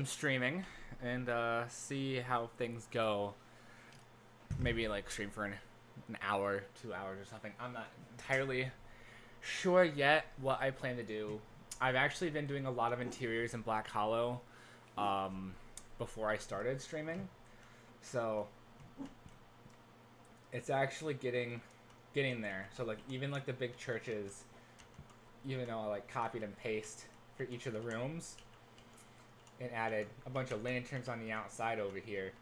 streaming and see how things go. Maybe like stream for an hour, 2 hours or something. I'm not entirely sure yet what I plan to do. I've actually been doing a lot of interiors in Black Hollow before I started streaming, so it's actually getting there. So like even like the big churches, even though I like copied and pasted for each of the rooms and added a bunch of lanterns on the outside over here,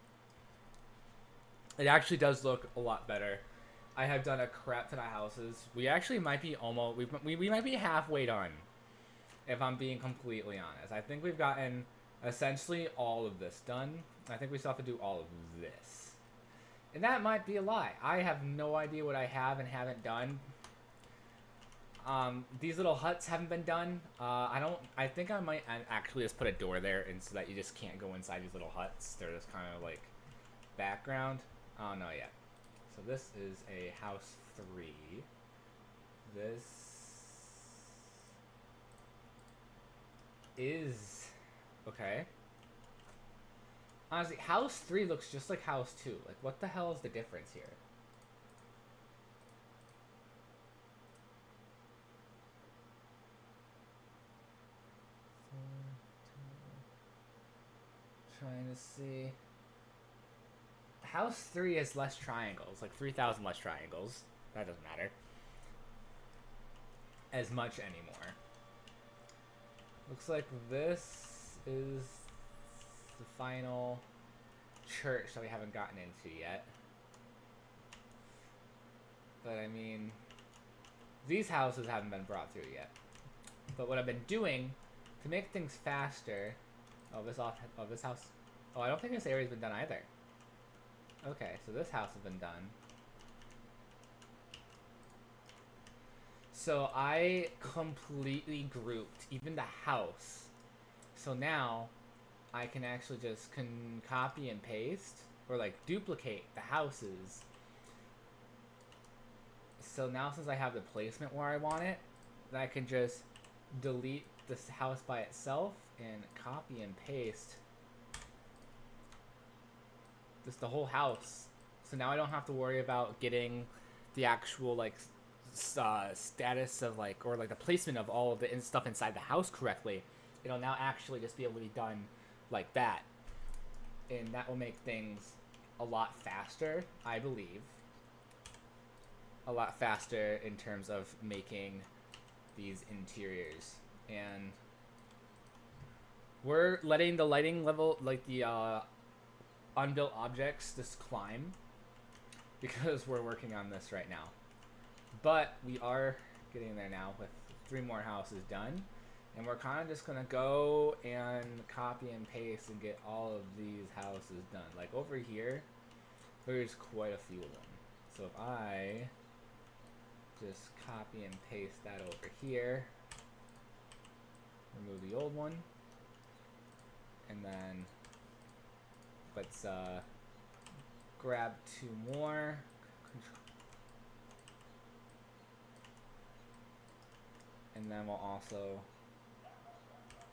it actually does look a lot better. I have done a crap ton of houses. We actually might be almost we might be halfway done, if I'm being completely honest. I think we've gotten essentially all of this done. I think we still have to do all of this, and that might be a lie. I have no idea what I have and haven't done. These little huts haven't been done. I think I might actually just put a door there, and so that you just can't go inside these little huts. They're just kind of like background. I don't know yet. So this is a house 3. This is okay. Honestly, house 3 looks just like house 2. Like, what the hell is the difference here? Trying to see. House 3 has less triangles, like 3,000 less triangles. That doesn't matter as much anymore. Looks like this is the final church that we haven't gotten into yet. But I mean, these houses haven't been brought through yet. But what I've been doing to make things faster. Oh, this house. Oh, I don't think this area's been done either. Okay, so this house has been done. So I completely grouped even the house. So now I can actually just copy and paste or like duplicate the houses. So now since I have the placement where I want it, then I can just delete this house by itself and copy and paste just the whole house. So now I don't have to worry about getting the actual like status of like, or like the placement of all of the stuff inside the house correctly. It'll now actually just be able to be done like that, and that will make things a lot faster, I believe. A lot faster in terms of making these interiors. And we're letting the lighting level, like the unbuilt objects, just climb because we're working on this right now. But we are getting there now with 3 more houses done, and we're kind of just gonna go and copy and paste and get all of these houses done. Like over here, there's quite a few of them. So if I just copy and paste that over here, remove the old one, and then let's grab 2 more. And then we'll also,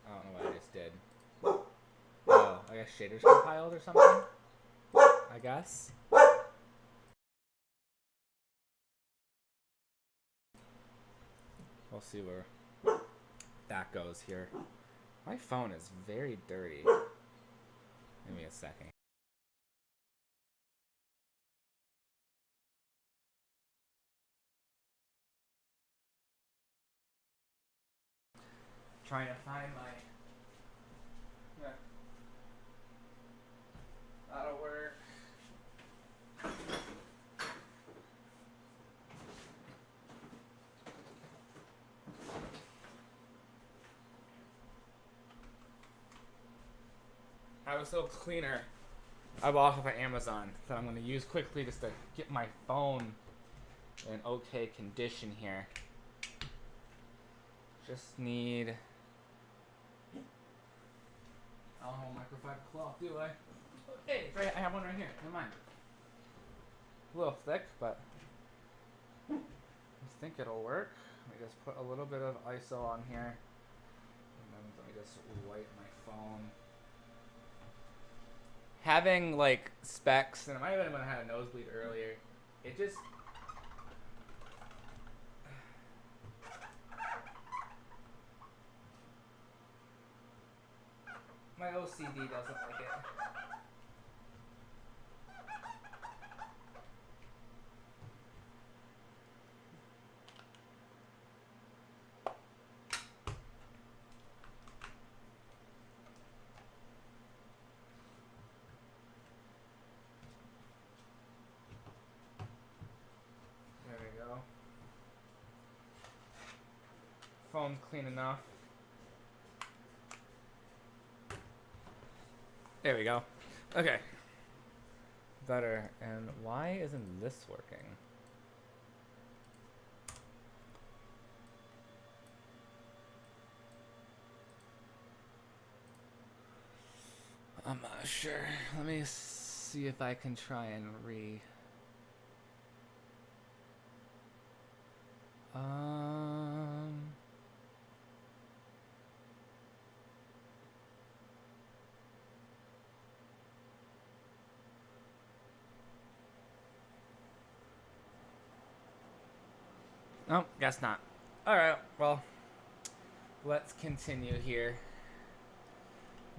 I don't know what I just did. Oh, I guess shaders compiled or something? I guess. We'll see where that goes here. My phone is very dirty. Give me a second. Trying to find my... Yeah. That'll work. I was so cleaner. I bought off of Amazon that I'm going to use quickly just to get my phone in okay condition here. Just need... I don't have a microfiber cloth, do I? Hey, right, I have one right here. Never mind. A little thick, but I think it'll work. Let me just put a little bit of ISO on here. And then let me just wipe my phone. having like specs, and I might have been when I had a nosebleed earlier. It just my OCD doesn't like it. There we go. Phone's clean enough. There we go. Okay. Better. And why isn't this working? I'm not sure. Let me see if I can try and Oh, guess not. Alright, well, let's continue here.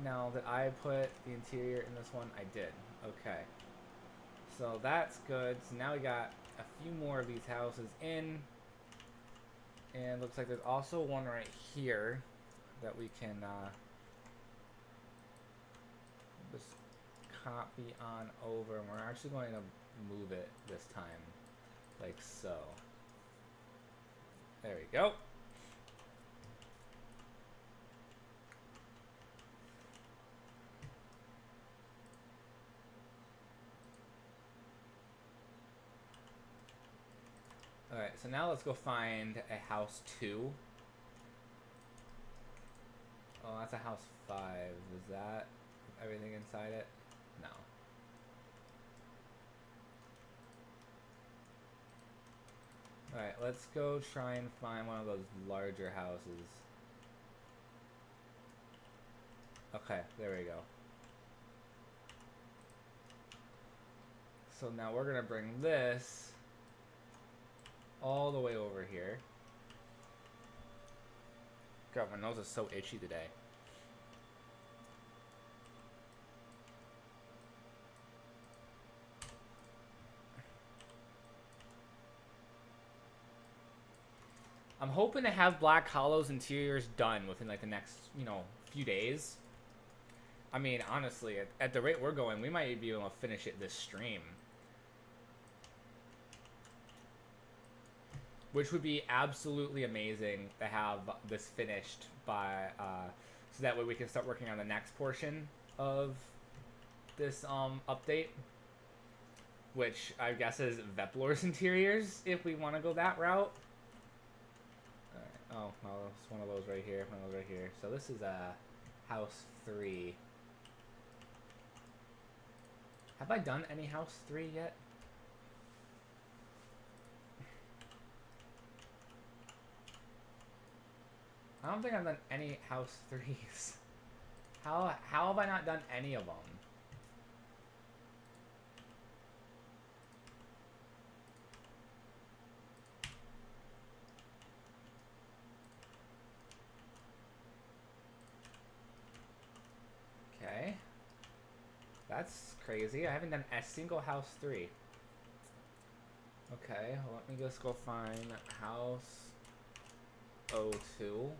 Now that I put the interior in this one, I did. Okay. So that's good. So now we got a few more of these houses in. And looks like there's also one right here that we can just copy on over. And we're actually going to move it this time. Like so. There we go. Alright, so now let's go find a house 2. Oh, that's a house 5. Is that everything inside it? No. Alright, let's go try and find one of those larger houses. Okay, there we go. So now we're gonna bring this all the way over here. God, my nose is so itchy today. I'm hoping to have Black Hollow's interiors done within like the next, few days. I mean, honestly, at the rate we're going, we might be able to finish it this stream. Which would be absolutely amazing to have this finished by, so that way we can start working on the next portion of this update. Which I guess is Veplor's interiors, if we want to go that route. Oh, well, it's one of those right here, one of those right here. So this is house 3. Have I done any house 3 yet? I don't think I've done any house 3s. How have I not done any of them? Okay. That's crazy. I haven't done a single house 3. Okay, well, let me just go find house 02.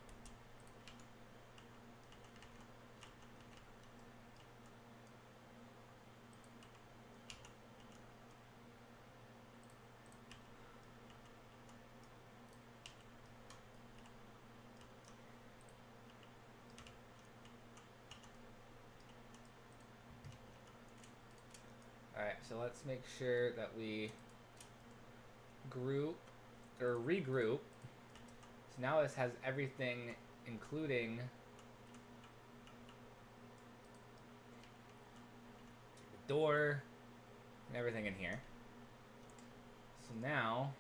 Alright, so let's make sure that we group or regroup. So now this has everything, including the door and everything in here. So now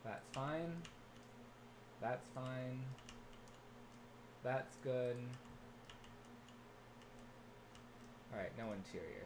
that's fine. That's fine. That's good. Alright, no interior.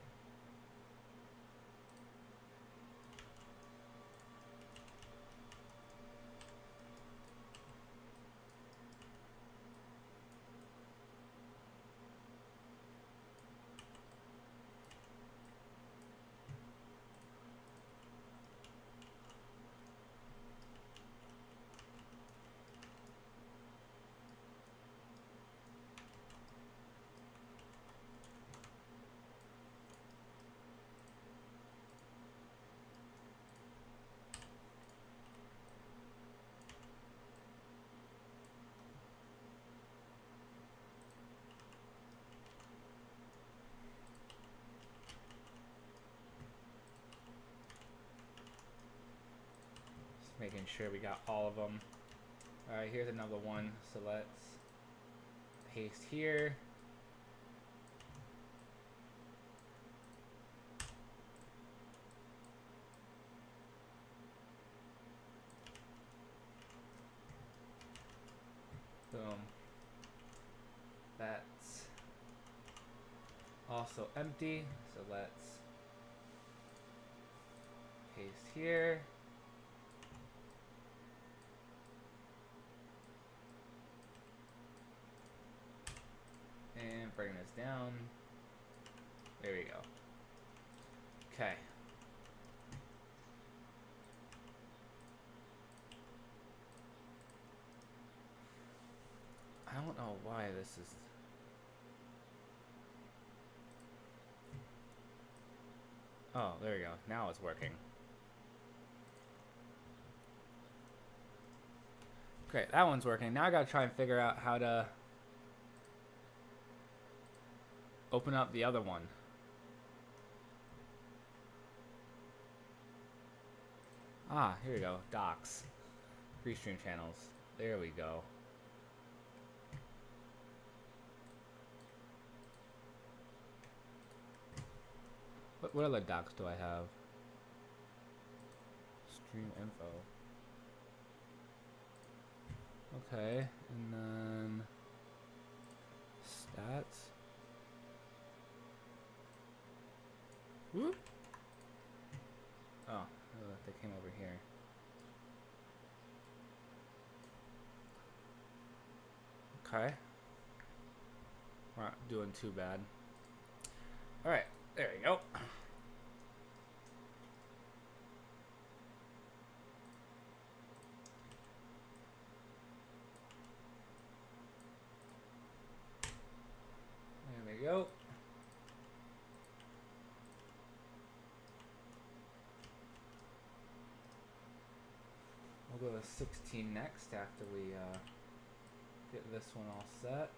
Making sure we got all of them. Alright, here's another one. So let's paste here. Boom. That's also empty. So let's paste here. And bring this down. There we go. Okay. I don't know why this is... Oh, there we go. Now it's working. Great, that one's working. Now I gotta try and figure out how to open up the other one. Ah, here we go. Docs. Restream channels. There we go. What other docs do I have? Stream info. Okay, and then stats. Whoop. Oh, they came over here. Okay. We're not doing too bad. Alright, there we go. There we go. We'll go to 16 next after we get this one all set.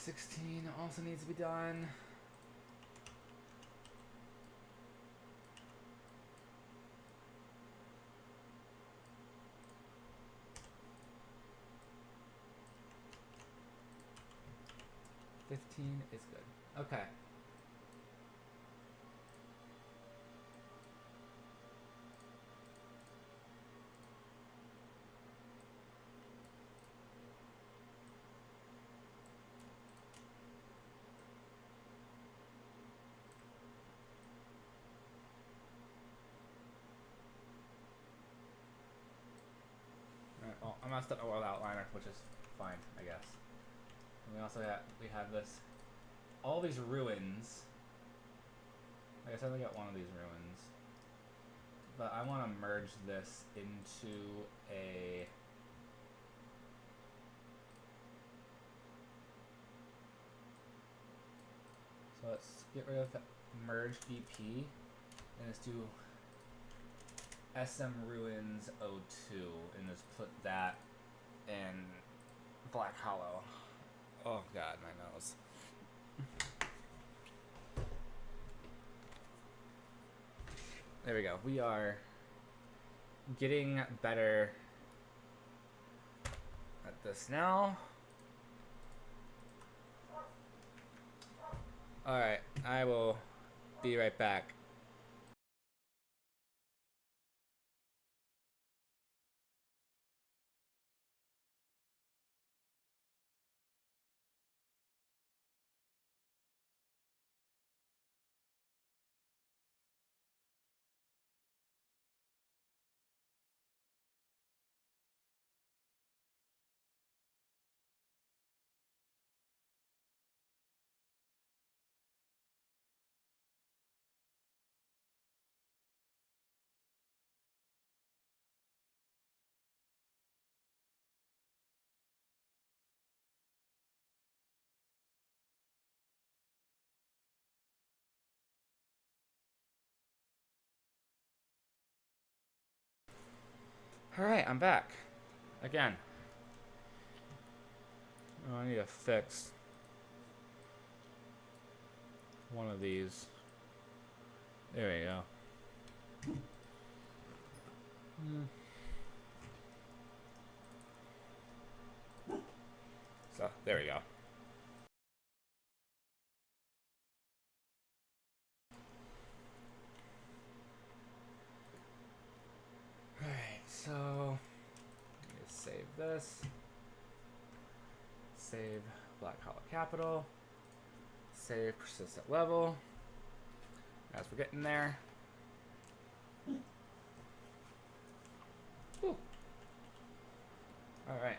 $16 also needs to be done. $15 is good. Okay. Alright, well, I'm not starting a world outliner, which is fine, I guess. And we also have this, all these ruins. I guess I only got one of these ruins, but I want to merge this into a so let's get rid of merge BP and let's do SM Ruins 02 and just put that in Black Hollow. Oh god, my nose. There we go. We are getting better at this now. Alright, I will Be right back. Alright, I'm back. Again. Oh, I need to fix one of these. There we go. So, there we go. Alright, so just save this. Save Black Hollow Capital. Save persistent level. As we're getting there. Alright.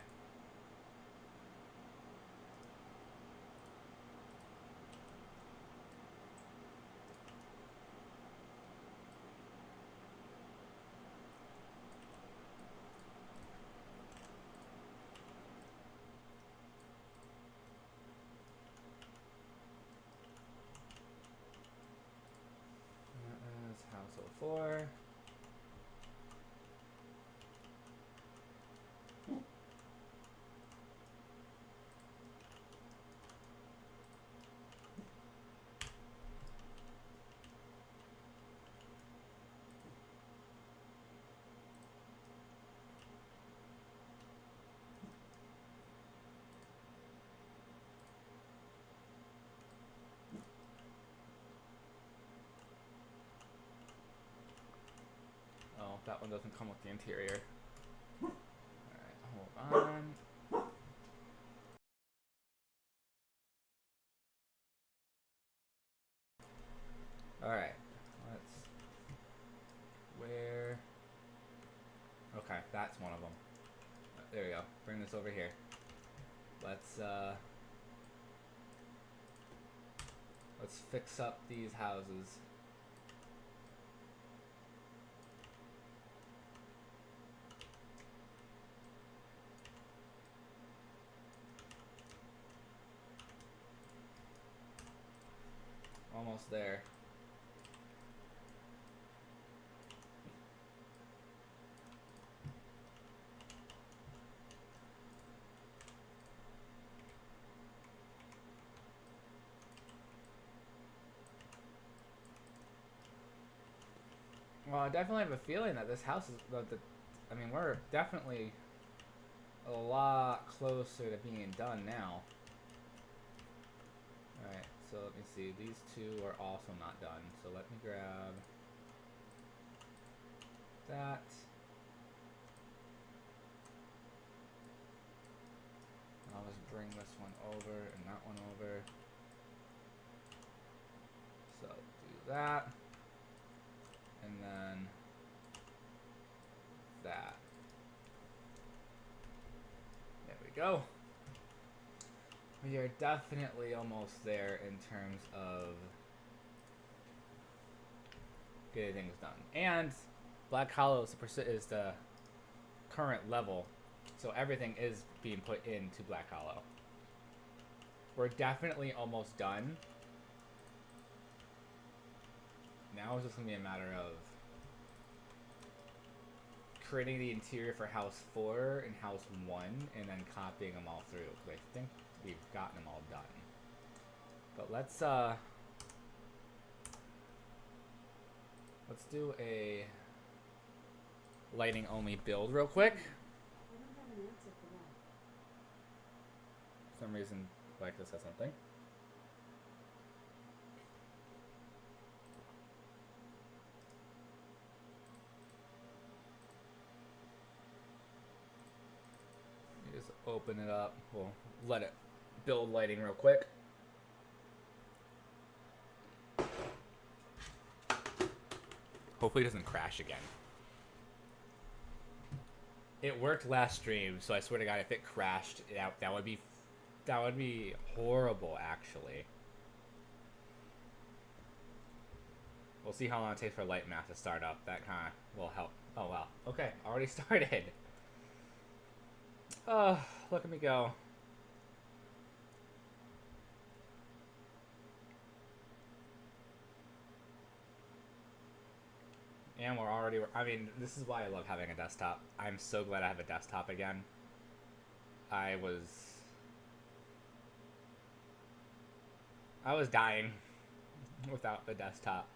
That is House 04. Oh, that one doesn't come with the interior. Alright, hold on. Alright, let's... Where... Okay, that's one of them. There we go. Bring this over here. Let's fix up these houses. Almost there. Well, I definitely have a feeling that this house is... I mean, we're definitely a lot closer to being done now. Alright, so let me see. These two are also not done. So let me grab that. I'll just bring this one over and that one over. So do that. And then that. There we go. We are definitely almost there in terms of getting things done. And Black Hollow is the current level, so everything is being put into Black Hollow. We're definitely almost done. Now it's just going to be a matter of creating the interior for House 4 and House 1, and then copying them all through, because I think we've gotten them all done. But let's do a lighting only build real quick. I don't have an answer for that. For some reason, like this has something. open it up. We'll let it build lighting real quick. Hopefully it doesn't crash again. It worked last stream, so I swear to God, if it crashed, that would be horrible, actually. We'll see how long it takes for light math to start up. That kind of will help. Oh, wow. Okay, already started. Oh, look at me go. And we're already... I mean, this is why I love having a desktop. I'm so glad I have a desktop again. I was dying without the desktop.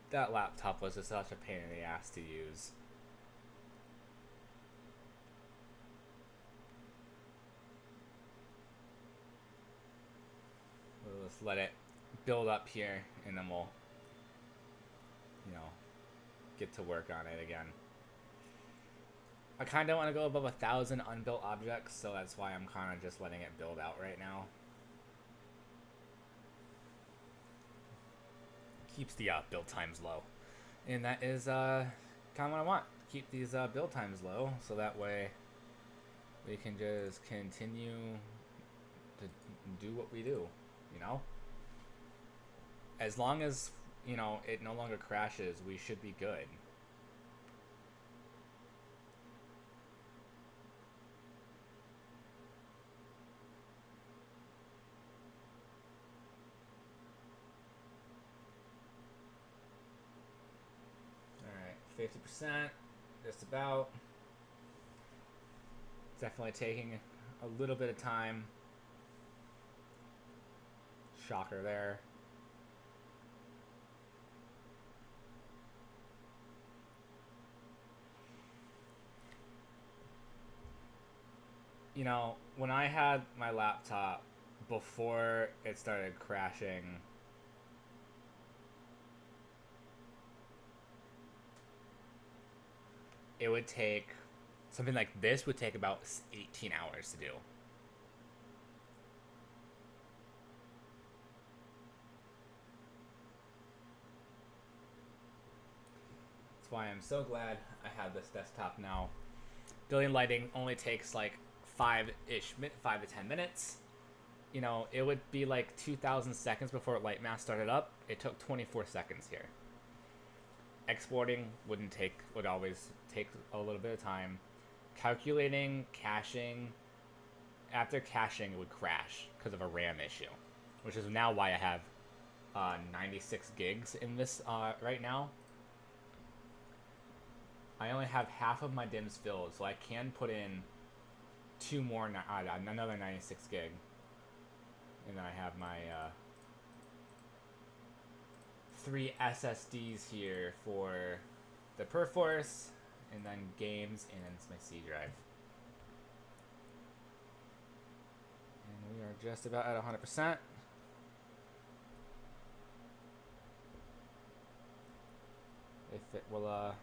That laptop was just such a pain in the ass to use. We'll just let it build up here, and then we'll, you know, get to work on it again. I kind of want to go above 1,000 unbuilt objects, so that's why I'm kind of just letting it build out right now. Keeps the build times low, and that is kind of what I want. Keep these build times low, so that way we can just continue to do what we do, you know. As long as, you know, it no longer crashes, we should be good. Alright, 50%, just about. Definitely taking a little bit of time. Shocker there. You know, when I had my laptop before it started crashing, it would take, something like this would take about 18 hours to do. That's why I'm so glad I have this desktop now. Building lighting only takes like 5 to 10 minutes. You know, it would be like 2,000 seconds before light mask started up. It took 24 seconds here. Exporting would always take a little bit of time. Calculating, caching, after caching it would crash because of a RAM issue, which is now why I have 96 gigs in this right now. I only have half of my DIMMs filled, so I can put in another 96 gig, and then I have my 3 SSDs here for the Perforce, and then games, and then it's my C drive. And we are just about at 100%. If it will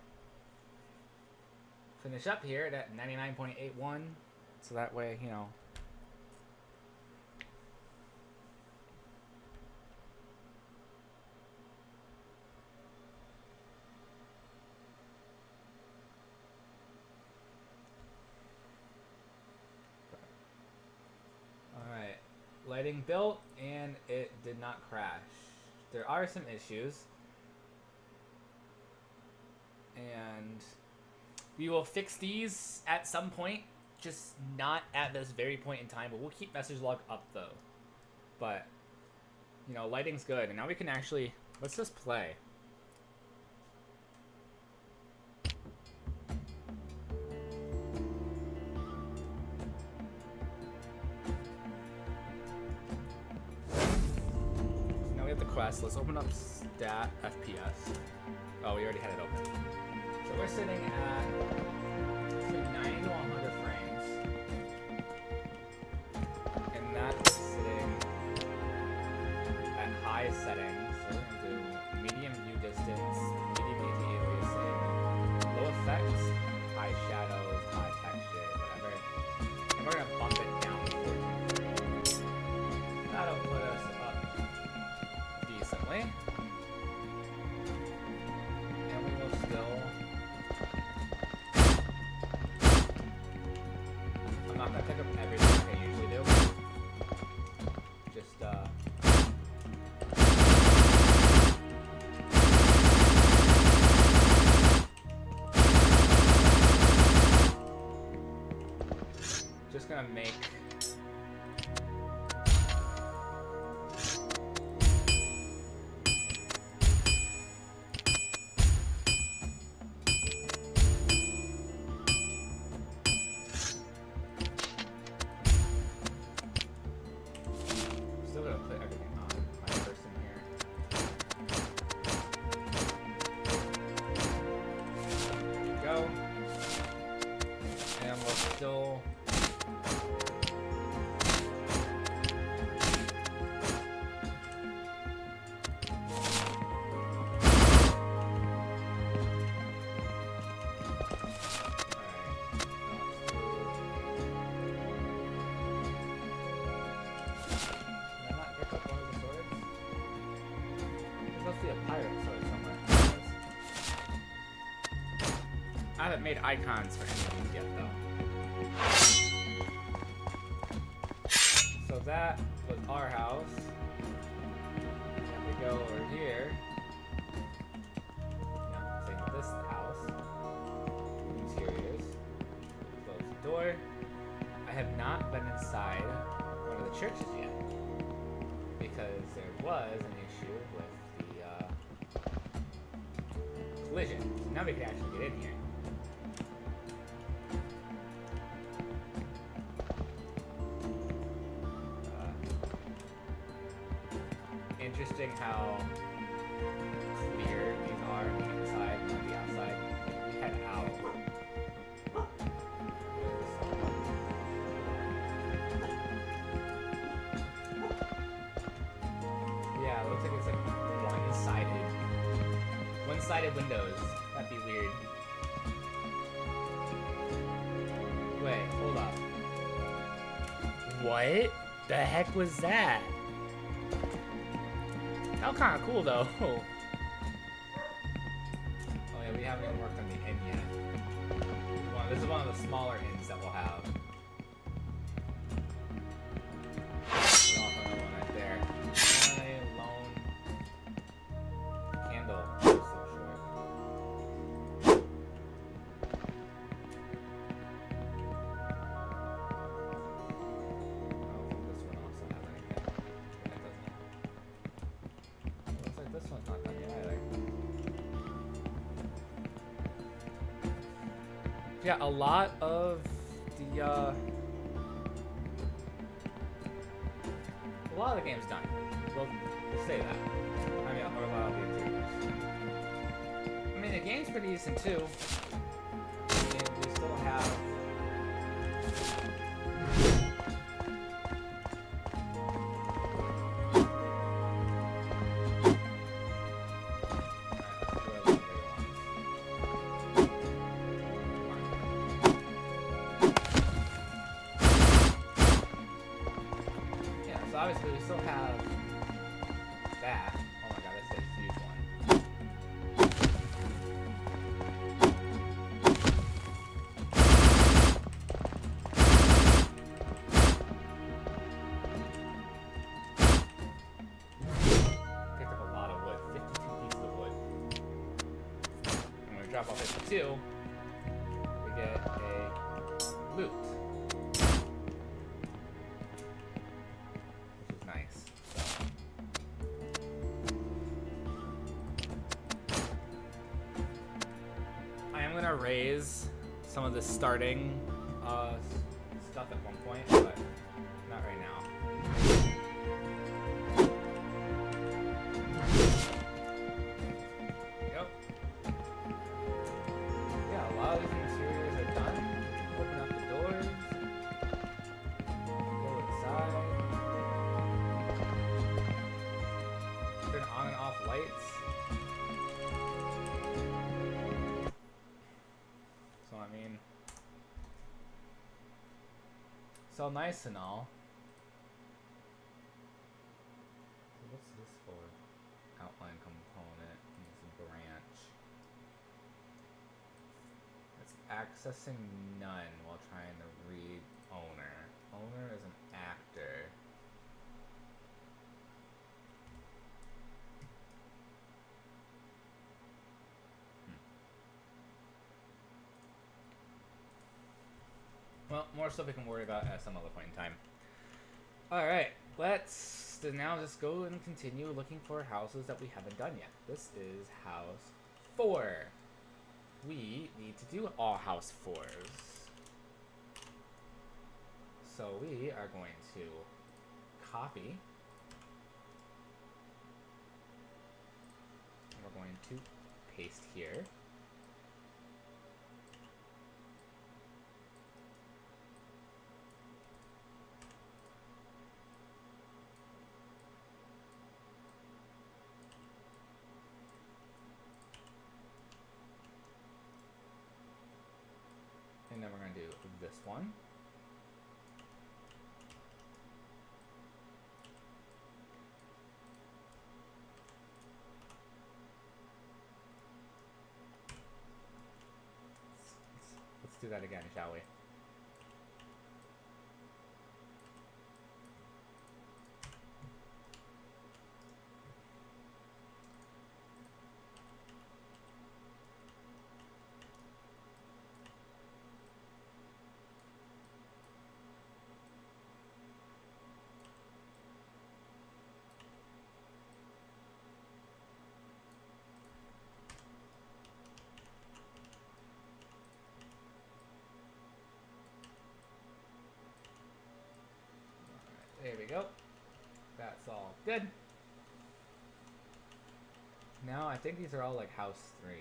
finish up here at 99.81, so that way, you know, alright, lighting built, and it did not crash. There are some issues, and we will fix these at some point, just not at this very point in time, but we'll keep message log up though. But, you know, lighting's good, and now we can actually, let's just play. Now we have the quest. Let's open up stat FPS. Oh, we already had it open. So we're sitting at between 90 to 100 frames. And that's sitting at high settings. So we're going to do medium view distance, medium anti-aliasing, low effects, high shadows, high texture, whatever. And Unfortunately. And we will still... I'm not gonna pick up everything like I usually do. Just, just gonna make... Still gonna put everything on my person here. There we go. And we'll still... I haven't made icons for any of these yet, though. So that was our house. And we go over here. Now, same with this house. Interiors. Close the door. I have not been inside one of the churches yet. Because there was an issue with the collision. So now we can actually get in here. Interesting how clear these are on the inside and on the outside. We head out. Yeah, it looks like it's like one-sided windows. That'd be weird. Wait, hold up. What the heck was that? That was kind of cool, though. Oh yeah, we haven't even worked on the inn yet. This is one of the smaller inns that we'll have. There's also another one right there. Only lone candle. So short. This one's not done yet either. Yeah, a lot of the game's done. We'll say that. I mean, or a lot of the interiors. I mean, the game's pretty decent too. I mean, we still have... Obviously, we still have that. Oh my god, that's a huge one. Picked up a lot of wood. 52 pieces of wood. And when we drop off 52, we get a loot. Raise some of the starting stuff at one point, but not right now. Yep. Yeah, a lot of these interiors are done. Open up the doors. Go inside. Turn on and off lights. I mean, so nice and all. What's this for? outline component needs a branch. It's accessing none while trying to read owner. Owner is an actor. Well, more stuff we can worry about at some other point in time. Alright, let's now just go and continue looking for houses that we haven't done yet. This is house 4. We need to do all house 4s. So we are going to copy. And we're going to paste here. And then we're going to do this one. Let's do that again, shall we? There we go. That's all good. Now I think these are all like house 3s.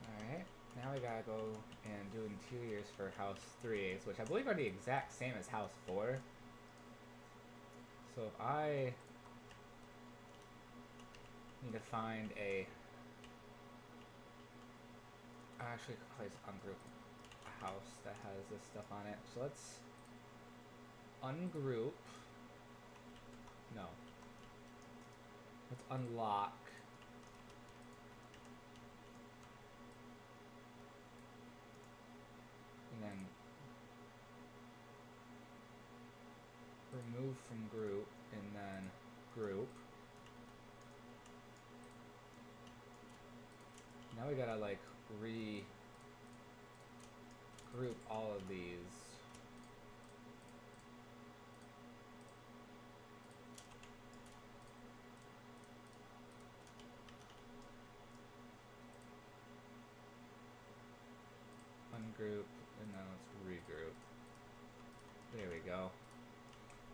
Alright, now we gotta go and do interiors for house 3s, which I believe are the exact same as house 4. So if I need to find I actually could place ungroup a house that has this stuff on it. So let's ungroup. No. Let's unlock. And then remove from group and then group. Now we gotta like regroup all of these. Ungroup and then let's regroup. There we go.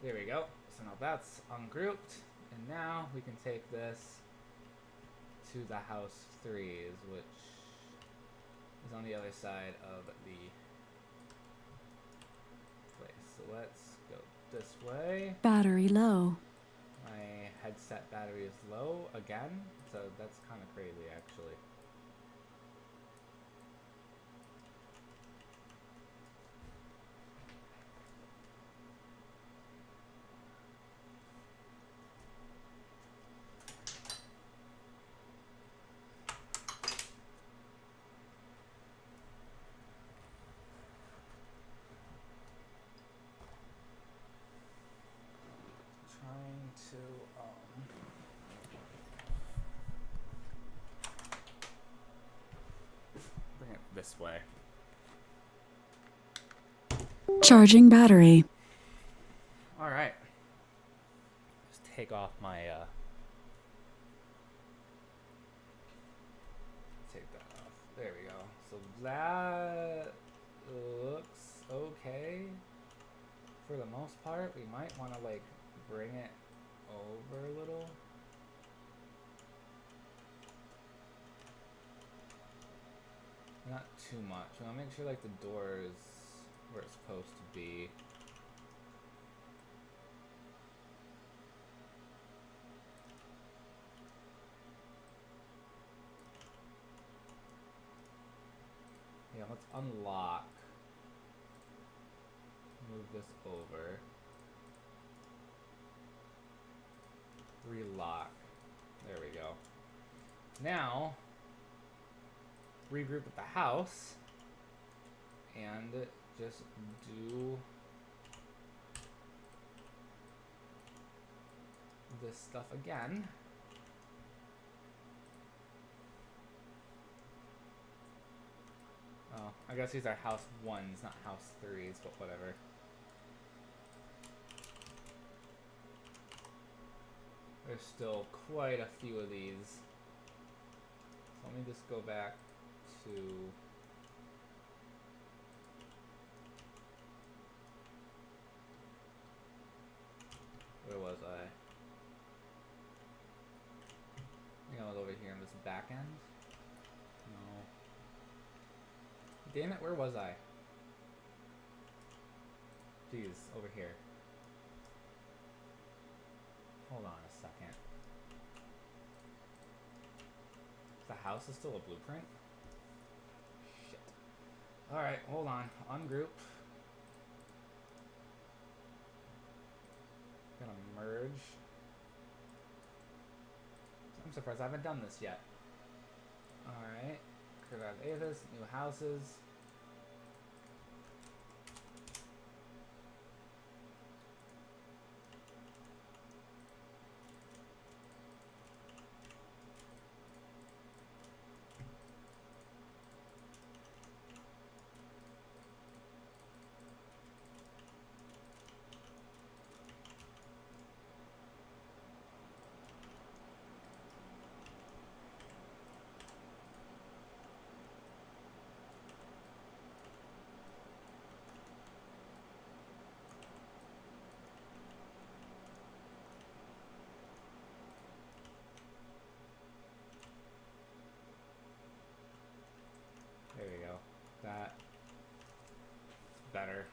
There we go. So now that's ungrouped, and now we can take this to the house 3s, which is on the other side of the place. So let's go this way. Battery low. My headset battery is low again, so that's kind of crazy actually. Trying to bring it this way. Charging battery. All right. Just take off my take that off. There we go. So that looks okay for the most part. We might want to like bring it over a little. Not too much. I want to make sure like the door is where it's supposed to be. let's unlock. Move this over. Relock. There we go. Now, regroup with the house and just do this stuff again. Oh, I guess these are house 1s, not house 3s, but whatever. There's still quite a few of these. So let me just go back to... Where was I? I think I was over here in this back end. No. Damn it, where was I? Jeez, over here. Hold on a second. The house is still a blueprint? Shit. Alright, hold on. Ungroup. Gonna merge. I'm surprised I haven't done this yet. Alright. Create Avis, new houses. There we go. That better.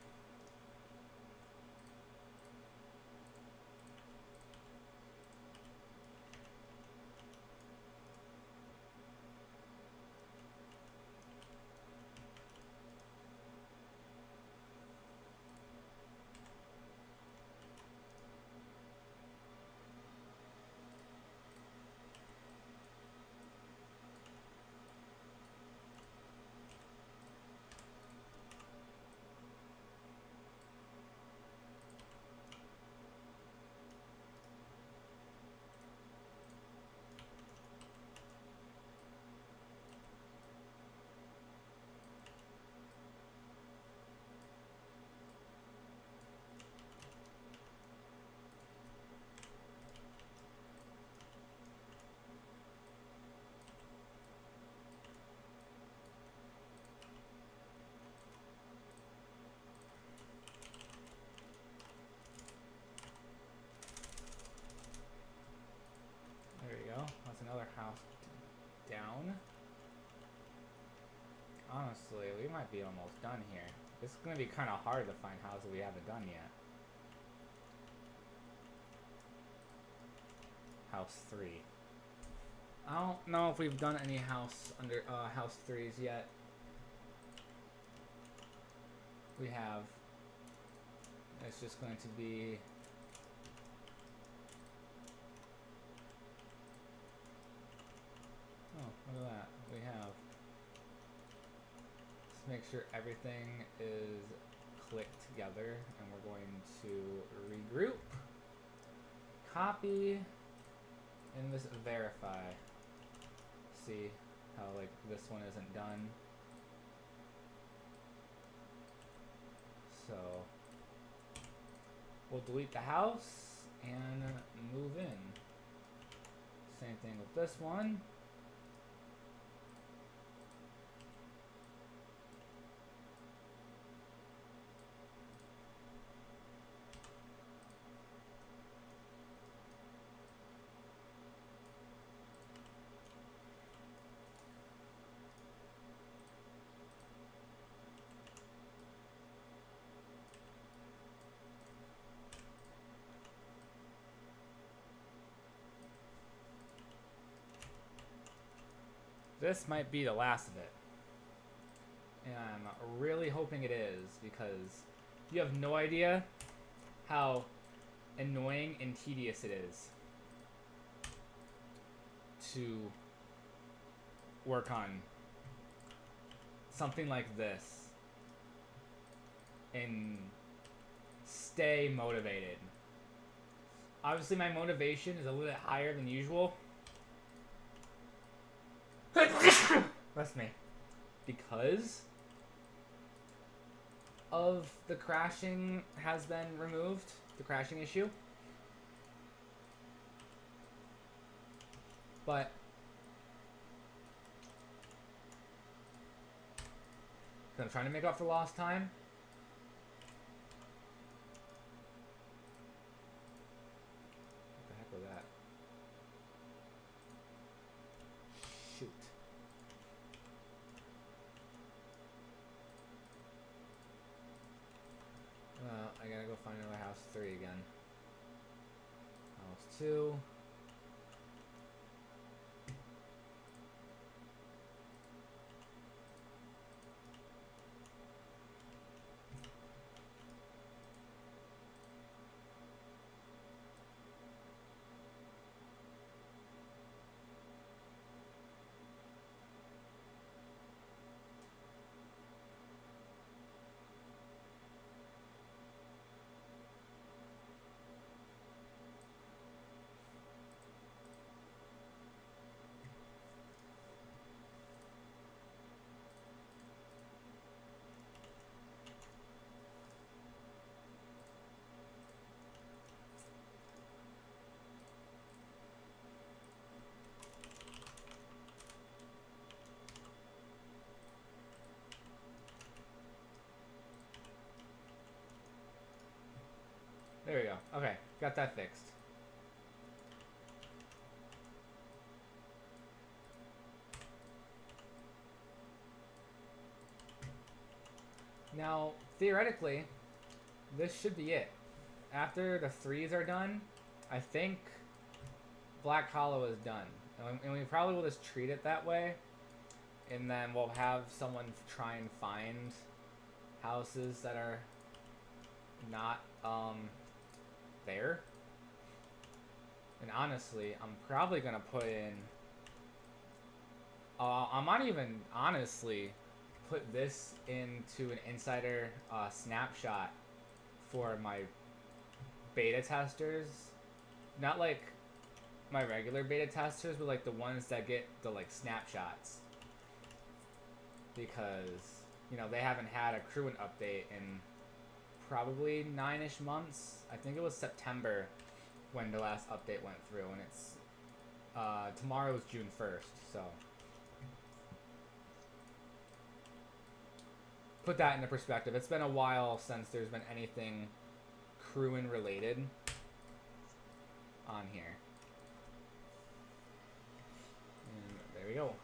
There we go. That's another house down. Honestly, we might be almost done here. It's going to be kind of hard to find houses we haven't done yet. House 3. I don't know if we've done any house 3s yet. We have. It's just going to be... Oh, look at that. We have... Let's make sure everything is clicked together, and we're going to regroup, copy, and this verify. See how like this one isn't done. So we'll delete the house and move in. Same thing with this one. This might be the last of it. And I'm really hoping it is, because you have no idea how annoying and tedious it is to work on something like this and stay motivated. Obviously, my motivation is a little bit higher than usual. That's me. Because of the crashing has been removed, the crashing issue. But I'm trying to make up for lost time. What the heck was that? Shoot. I gotta go find another house 3 again. House 2. There we go. Okay, got that fixed. Now, theoretically, this should be it. After the 3s are done, I think Black Hollow is done. And we probably will just treat it that way. And then we'll have someone try and find houses that are not, there. And honestly, I'm probably gonna put in... I might even, honestly, put this into an insider snapshot for my beta testers. Not like my regular beta testers, but like the ones that get the like snapshots. Because, you know, they haven't had a Crewin update in probably 9-ish months. I think it was September when the last update went through, and it's tomorrow is June 1st, so put that into perspective. It's been a while since there's been anything Crewin related on here. And there we go.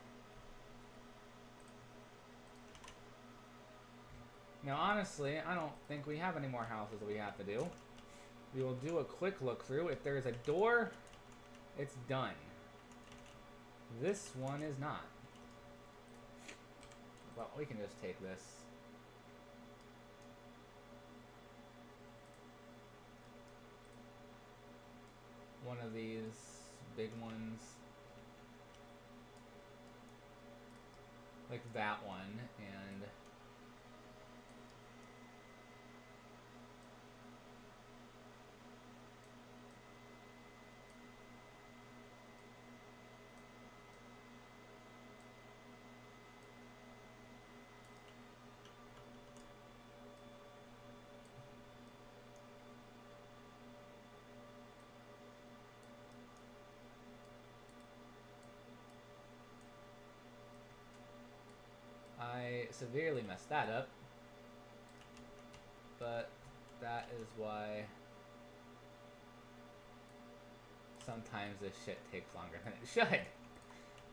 Now, honestly, I don't think we have any more houses that we have to do. We will do a quick look through. If there is a door, it's done. This one is not. Well, we can just take this. One of these big ones. Like that one, and... I severely messed that up, but that is why sometimes this shit takes longer than it should.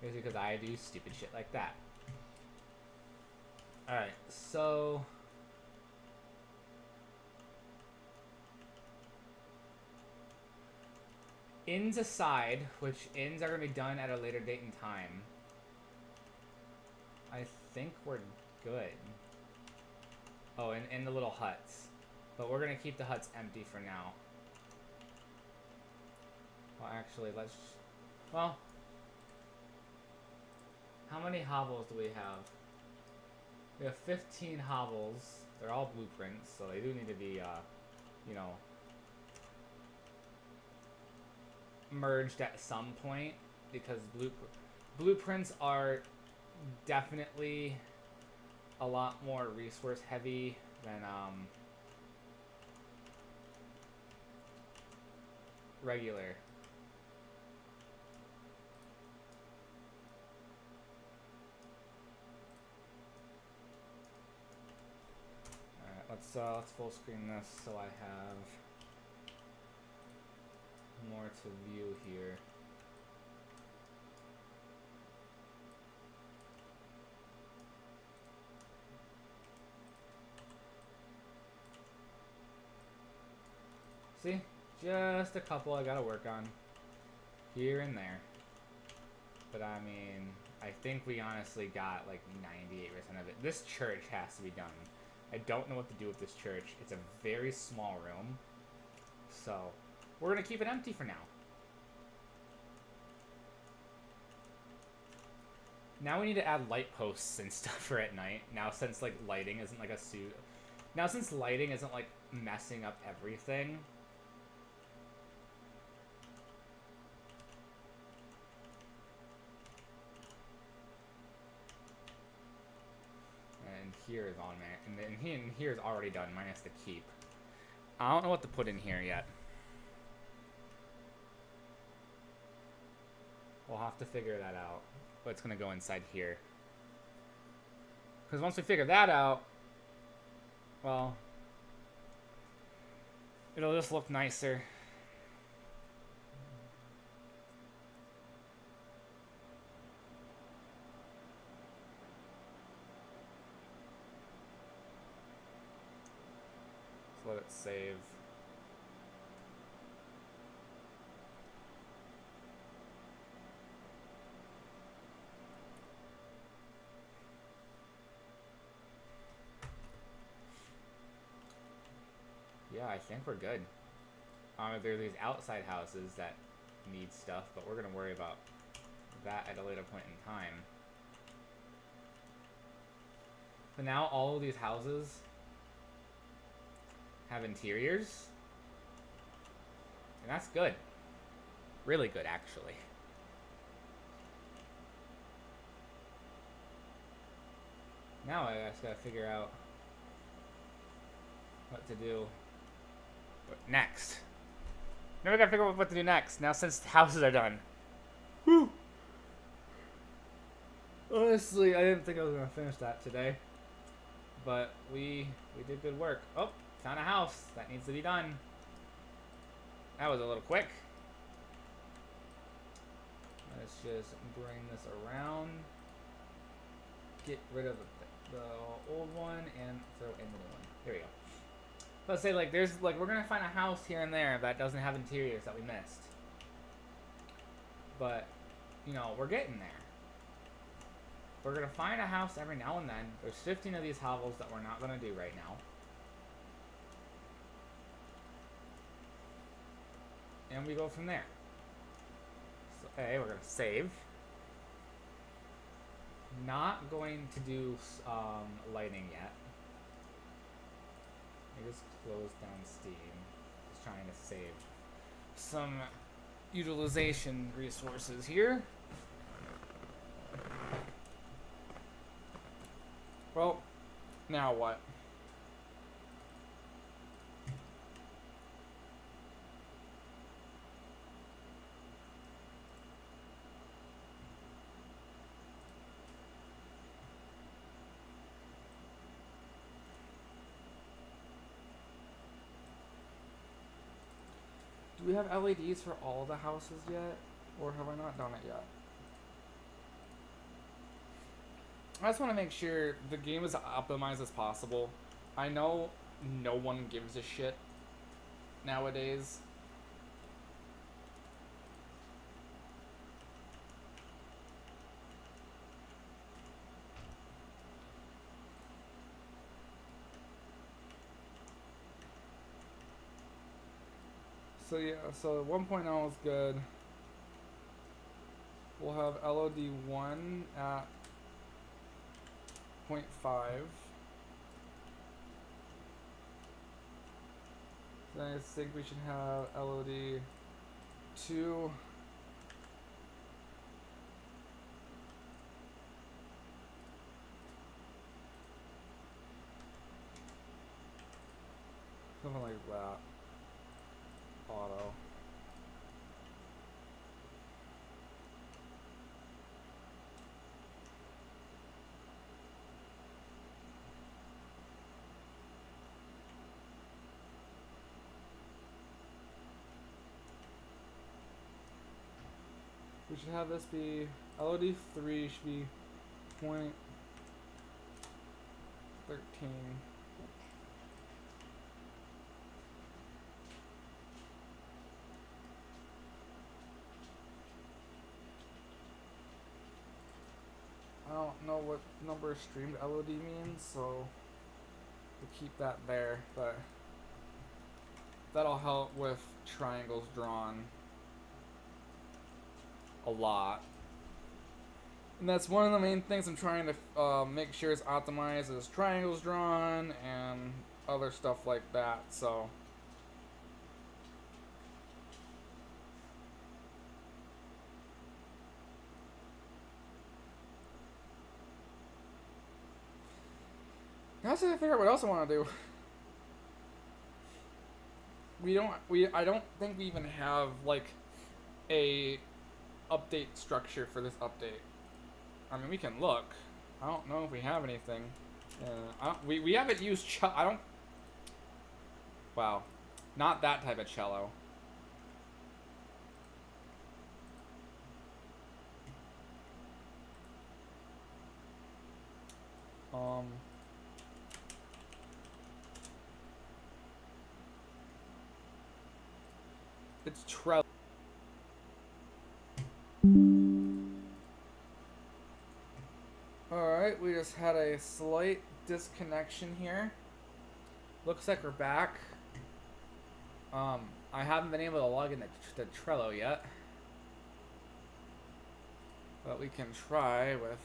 It's because I do stupid shit like that. Alright, so... ins aside, which ins are going to be done at a later date and time, I think we're good. Oh, and the little huts. But we're gonna keep the huts empty for now. Well, actually, let's... Well... How many hovels do we have? We have 15 hovels. They're all blueprints, so they do need to be, you know... merged at some point. Because blueprints are definitely a lot more resource heavy than, regular. Alright, let's full screen this so I have more to view here. See? Just a couple I gotta work on. Here and there. But I mean, I think we honestly got like 98% of it. This church has to be done. I don't know what to do with this church. It's a very small room. So, we're gonna keep it empty for now. Now we need to add light posts and stuff for at night. Now since like lighting isn't like a suit. Now since lighting isn't like messing up everything. And here is on there. And then here is already done, minus the keep. I don't know what to put in here yet. We'll have to figure that out. What's gonna go inside here. Because once we figure that out, well, it'll just look nicer. Let's let it save. Yeah, I think we're good. There are these outside houses that need stuff, but we're gonna worry about that at a later point in time. But now all of these houses have interiors, and that's good. Really good, actually. Now I just gotta figure out what to do. But next. Now we gotta figure out what to do next. Now since the houses are done. Whew. Honestly, I didn't think I was gonna finish that today. But we did good work. Oh, found a house. That needs to be done. That was a little quick. Let's just bring this around. Get rid of the old one and throw in the new one. Here we go. Let's say like there's like we're gonna find a house here and there that doesn't have interiors that we missed. But, you know, we're getting there. We're gonna find a house every now and then. There's 15 of these hovels that we're not gonna do right now. And we go from there. So, okay, we're gonna save. Not going to do lighting yet. I just closed down Steam. Just trying to save some utilization resources here. Well, now what? Do we have LEDs for all the houses yet? Or have I not done it yet? I just want to make sure the game is optimized as possible. I know no one gives a shit nowadays. So yeah, so 1.0 is good. We'll have LOD1 at 0.5. Then I think we should have LOD2 something like that. Auto. We should have this be LOD3 should be 0.13. I don't know what number of streamed LOD means, so we'll keep that there, but that'll help with triangles drawn a lot. And that's one of the main things I'm trying to make sure is optimized is triangles drawn and other stuff like that, so now I have to figure out what else I want to do. I don't think we even have like a update structure for this update. I mean, we can look. I don't know if we have anything. We haven't used I don't. Wow, not that type of cello. It's trello. Alright, we just had a slight disconnection here. Looks like we're back. I haven't been able to log in to Trello yet. But we can try with...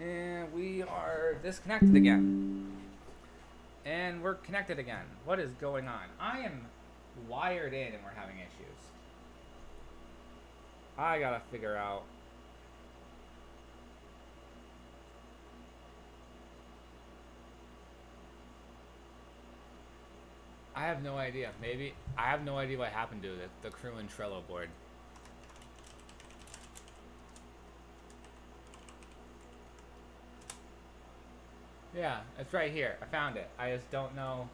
And we are disconnected again. And we're connected again. What is going on? I am wired in and we're having issues. I gotta figure out. I have no idea. Maybe I have no idea what happened to the Crewin Trello board. Yeah, it's right here. I found it. I just don't know.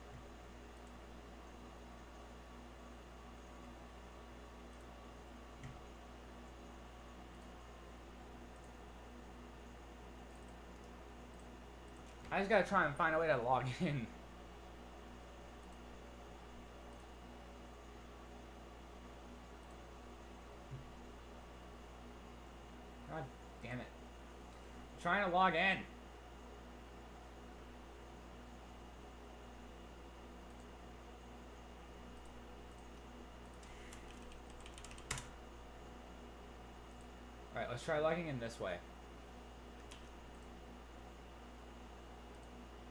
I just gotta try and find a way to log in. God damn it. I'm trying to log in. Alright, let's try logging in this way.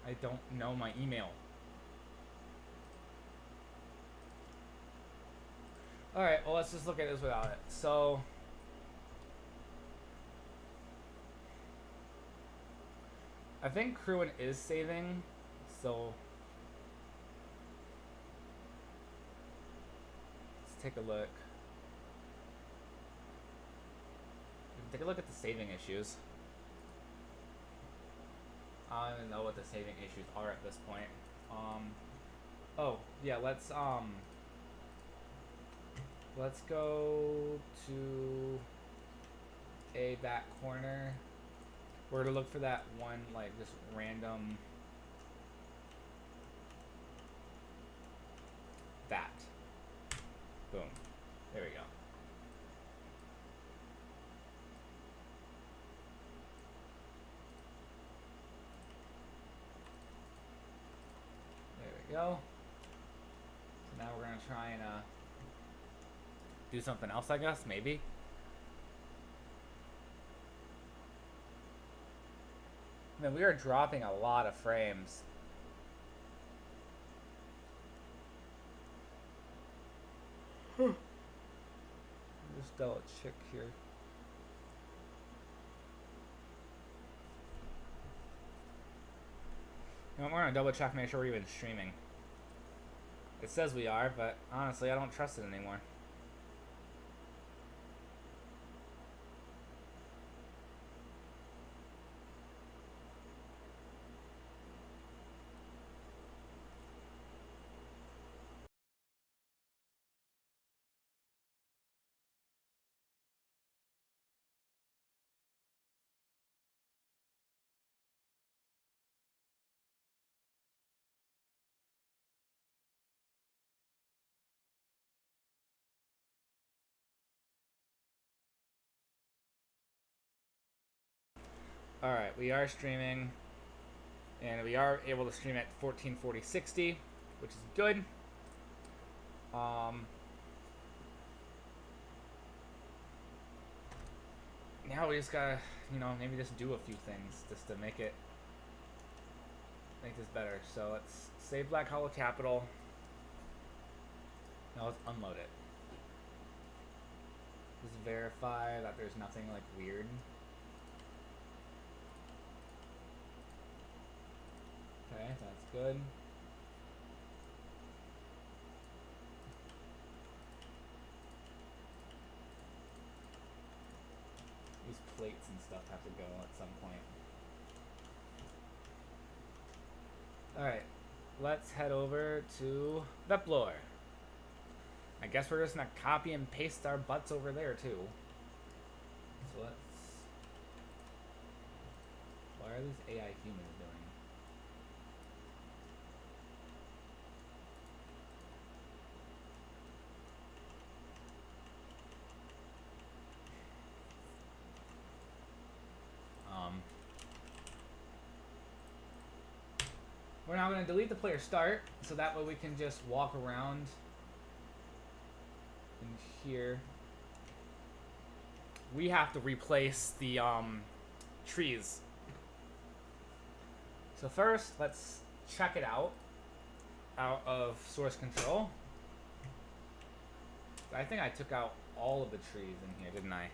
I don't know my email. Alright, well let's just look at this without it. So I think Crewin is saving, so let's take a look. Take a look at the saving issues. I don't even know what the saving issues are at this point. Oh yeah, let's go to a back corner. We're gonna look for that one, like just random. That. Boom. There we go. go. So now we're gonna try and do something else, I guess, maybe. Man, we are dropping a lot of frames. Just double check here. You know, we're gonna double check, make sure we're even streaming. It says we are, but honestly, I don't trust it anymore. Alright, we are streaming, and we are able to stream at 1440/60, which is good. Now we just gotta, you know, maybe just do a few things just to make this better. So let's save Black Hollow Capital. Now let's unload it. Just verify that there's nothing like weird. Okay, that's good. These plates and stuff have to go at some point. Alright, let's head over to Veplor. I guess we're just gonna copy and paste our butts over there too. So let's... What are these AI humans doing? We're now going to delete the player start, so that way we can just walk around in here. We have to replace the trees. So first, let's check it out of source control. I think I took out all of the trees in here, didn't I?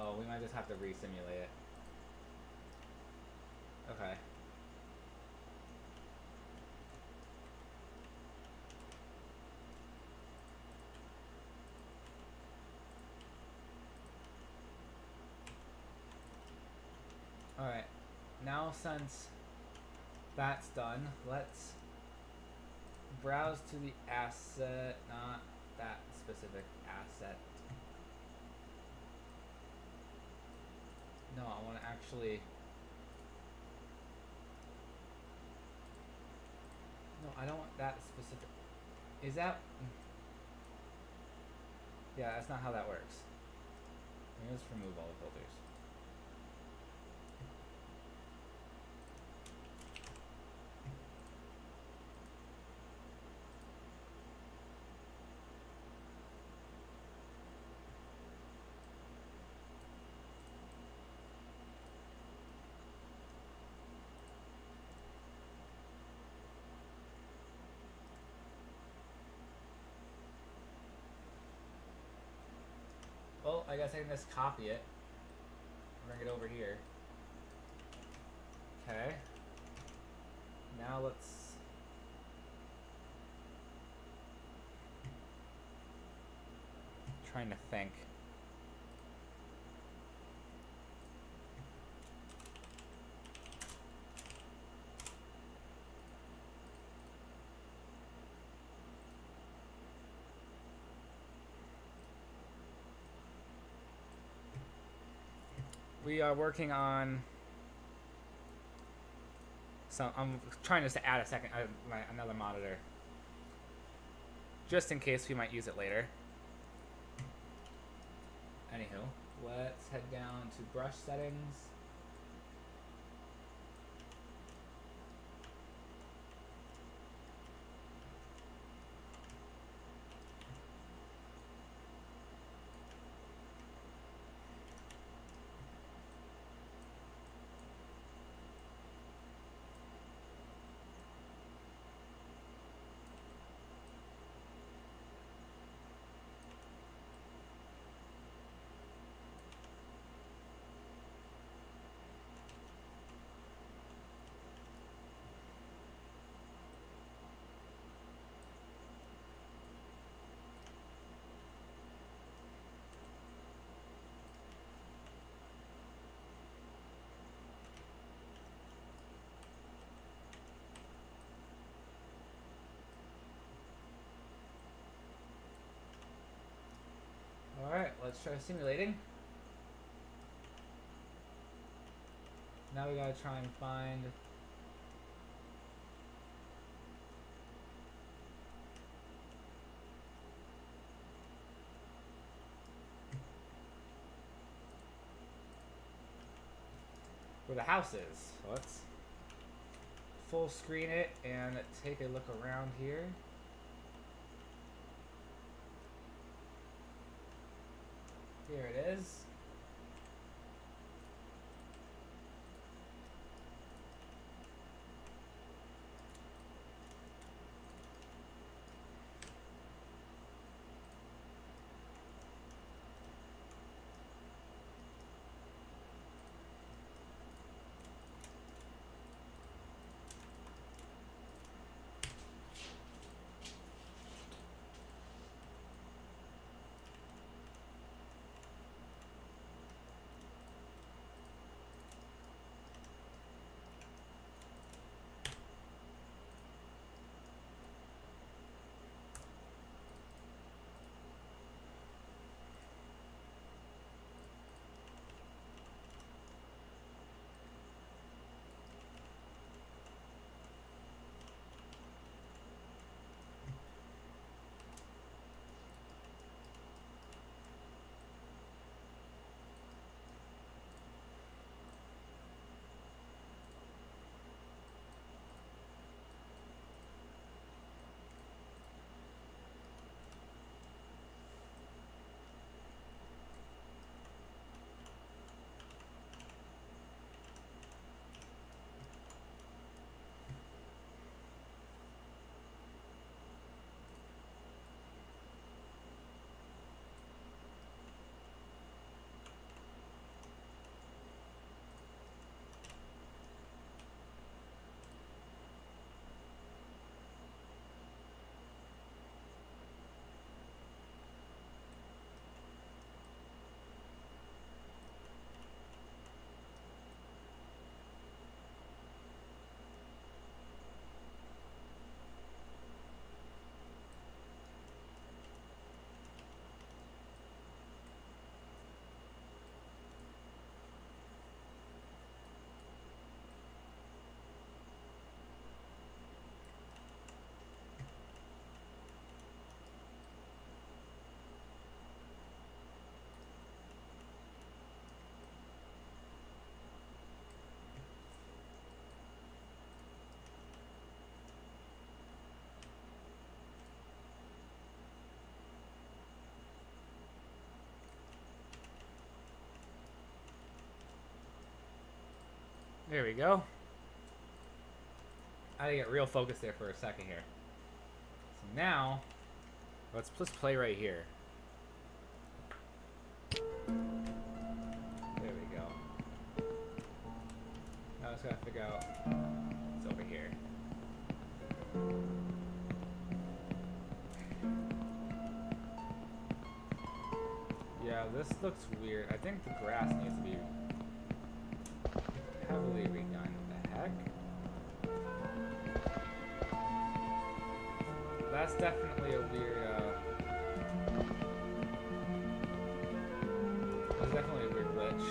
Oh, we might just have to re-simulate it. Okay. Alright. Now since that's done, let's browse to the asset, not that specific asset. No, I want to actually... No, I don't want that specific... Is that... Yeah, that's not how that works. Let me just remove all the filters. Well, I guess I can just copy it. Bring it over here. Okay. Now let's... Trying to think. We are working on some. I'm trying just to add another monitor, just in case we might use it later. Anywho, Let's head down to brush settings. Alright, let's try simulating. Now we gotta try and find where the house is. So let's full screen it and take a look around here. Here it is. There we go. I had to get real focused there for a second here. So now, let's play right here. There we go. Now I just gotta figure out it's over here. Yeah, this looks weird. I think the grass needs to be heavily redone. What the heck? That's definitely a weird, that's definitely a weird glitch.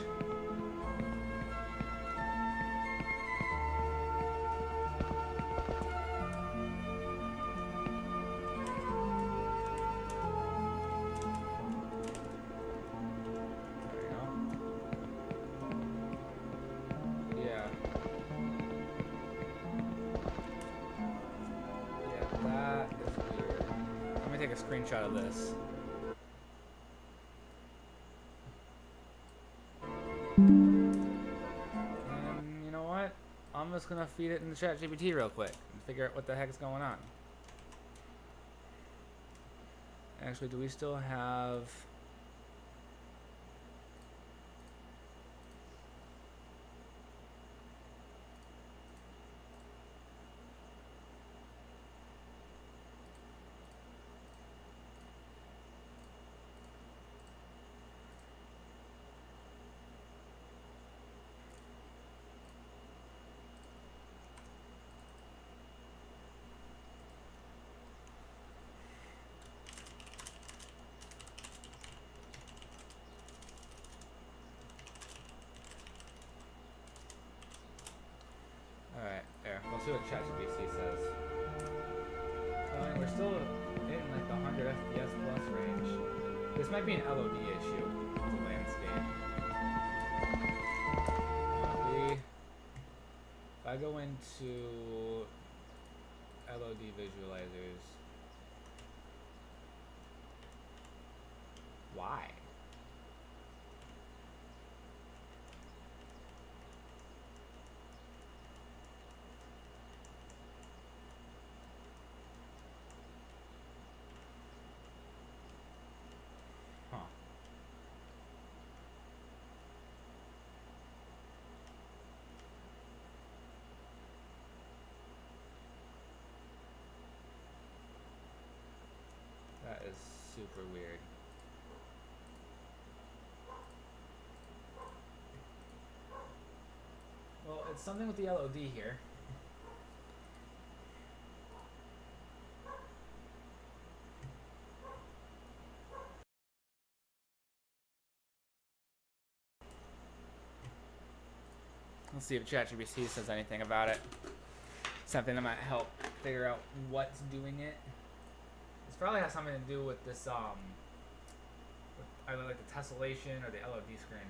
There we go. a screenshot of this. And you know what? I'm just gonna feed it in the chat GPT real quick and figure out what the heck's going on. Actually, do we still have... Alright, there. We'll see what ChatGPT says. We're still in like the 100 FPS plus range. This might be an LOD issue with the landscape. If I go into LOD visualizers, why? Huh. That is super weird. Well, it's something with the LOD here. Let's see if ChatGPT says anything about it. Something that might help figure out what's doing it. This probably has something to do with this, with either like the tessellation or the LOD screen.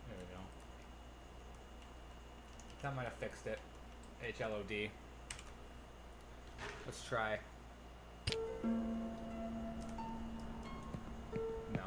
There we go. That might have fixed it. HLOD. Let's try. No.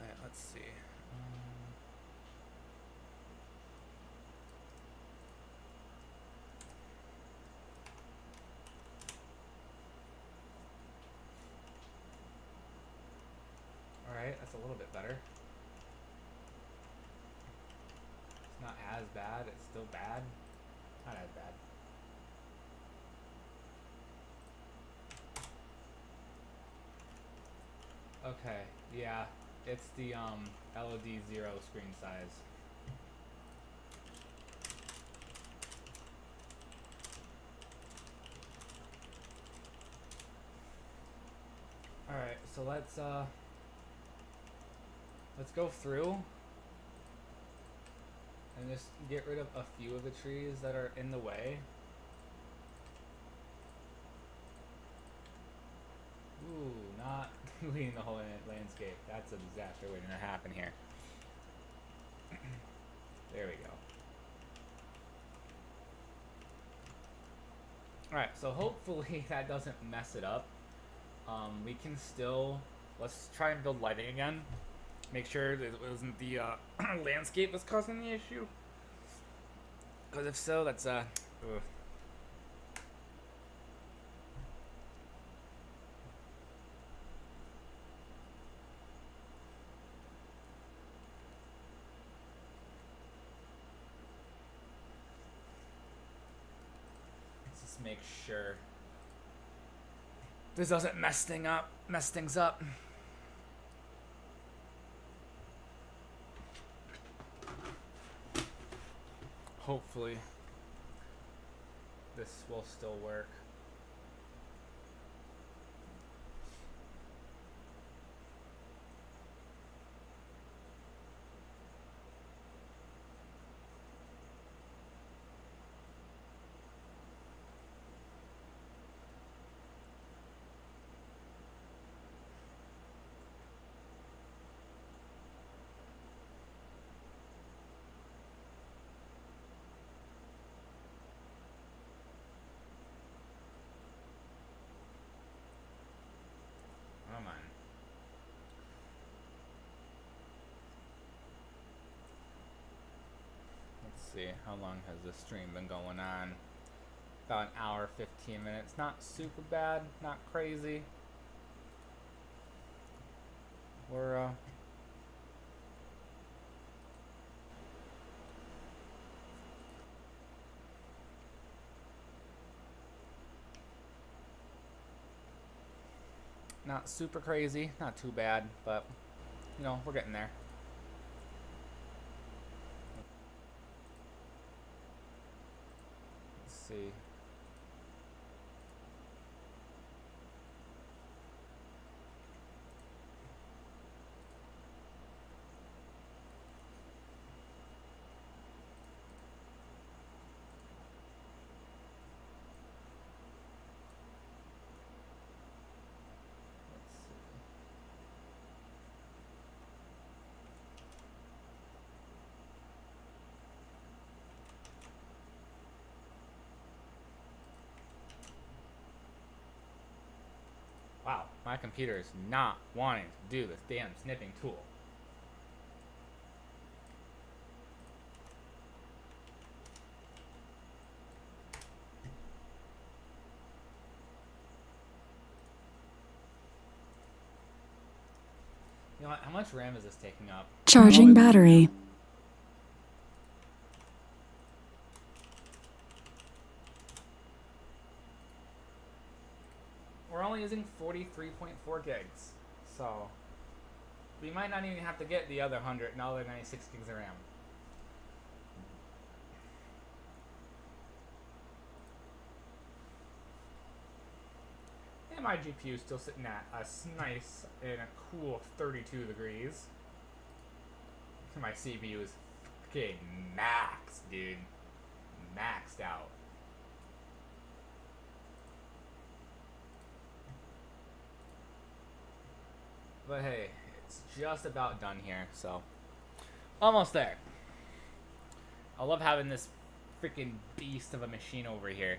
Alright, let's see. a little bit better. It's not as bad. It's still bad. Not as bad. Okay, yeah, it's the LOD 0 screen size. Alright, so let's go through and just get rid of a few of the trees that are in the way. Ooh, not leading the whole landscape. That's a disaster waiting to happen here. There we go. Alright, so hopefully that doesn't mess it up. We can still, let's try and build lighting again. Make sure that it wasn't the landscape that's causing the issue. Because if so, that's ugh. Let's just make sure this doesn't mess things up. Hopefully this will still work. Come on. Let's see, how long has this stream been going on? About an hour, 15 minutes. Not super bad, not crazy. We're not super crazy, not too bad, but you know, we're getting there. Let's see. Wow, my computer is not wanting to do this damn snipping tool. You know what, how much RAM is this taking up? Charging battery. We're only using 43.4 gigs, so we might not even have to get the other 96 gigs of RAM. And my GPU is still sitting at a nice and a cool 32 degrees. My CPU is fucking maxed, dude. Maxed out. But hey, it's just about done here, so almost there. I love having this freaking beast of a machine over here.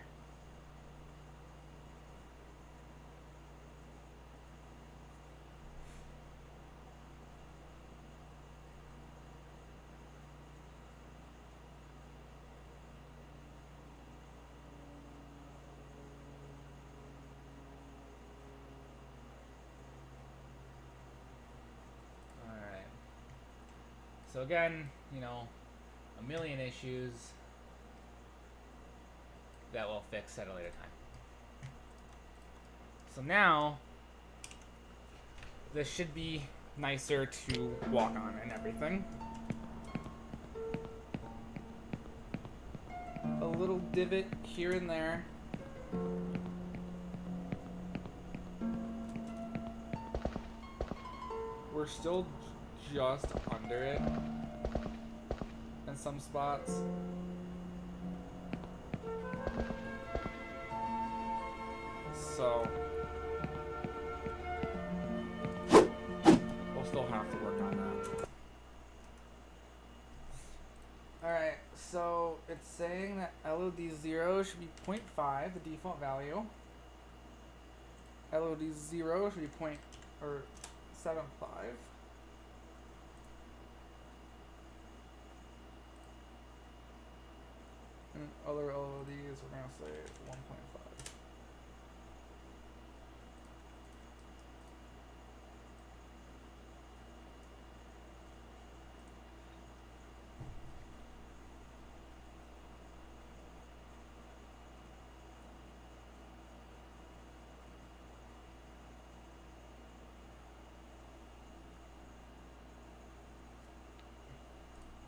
So again, you know, a million issues that we'll fix at a later time. So now, this should be nicer to walk on and everything. A little divot here and there. We're still just under it in some spots. So we'll still have to work on that. Alright, so it's saying that LOD0 should be 0.5, the default value. LOD0 should be 0.75. And other LODs we're gonna say 1.5.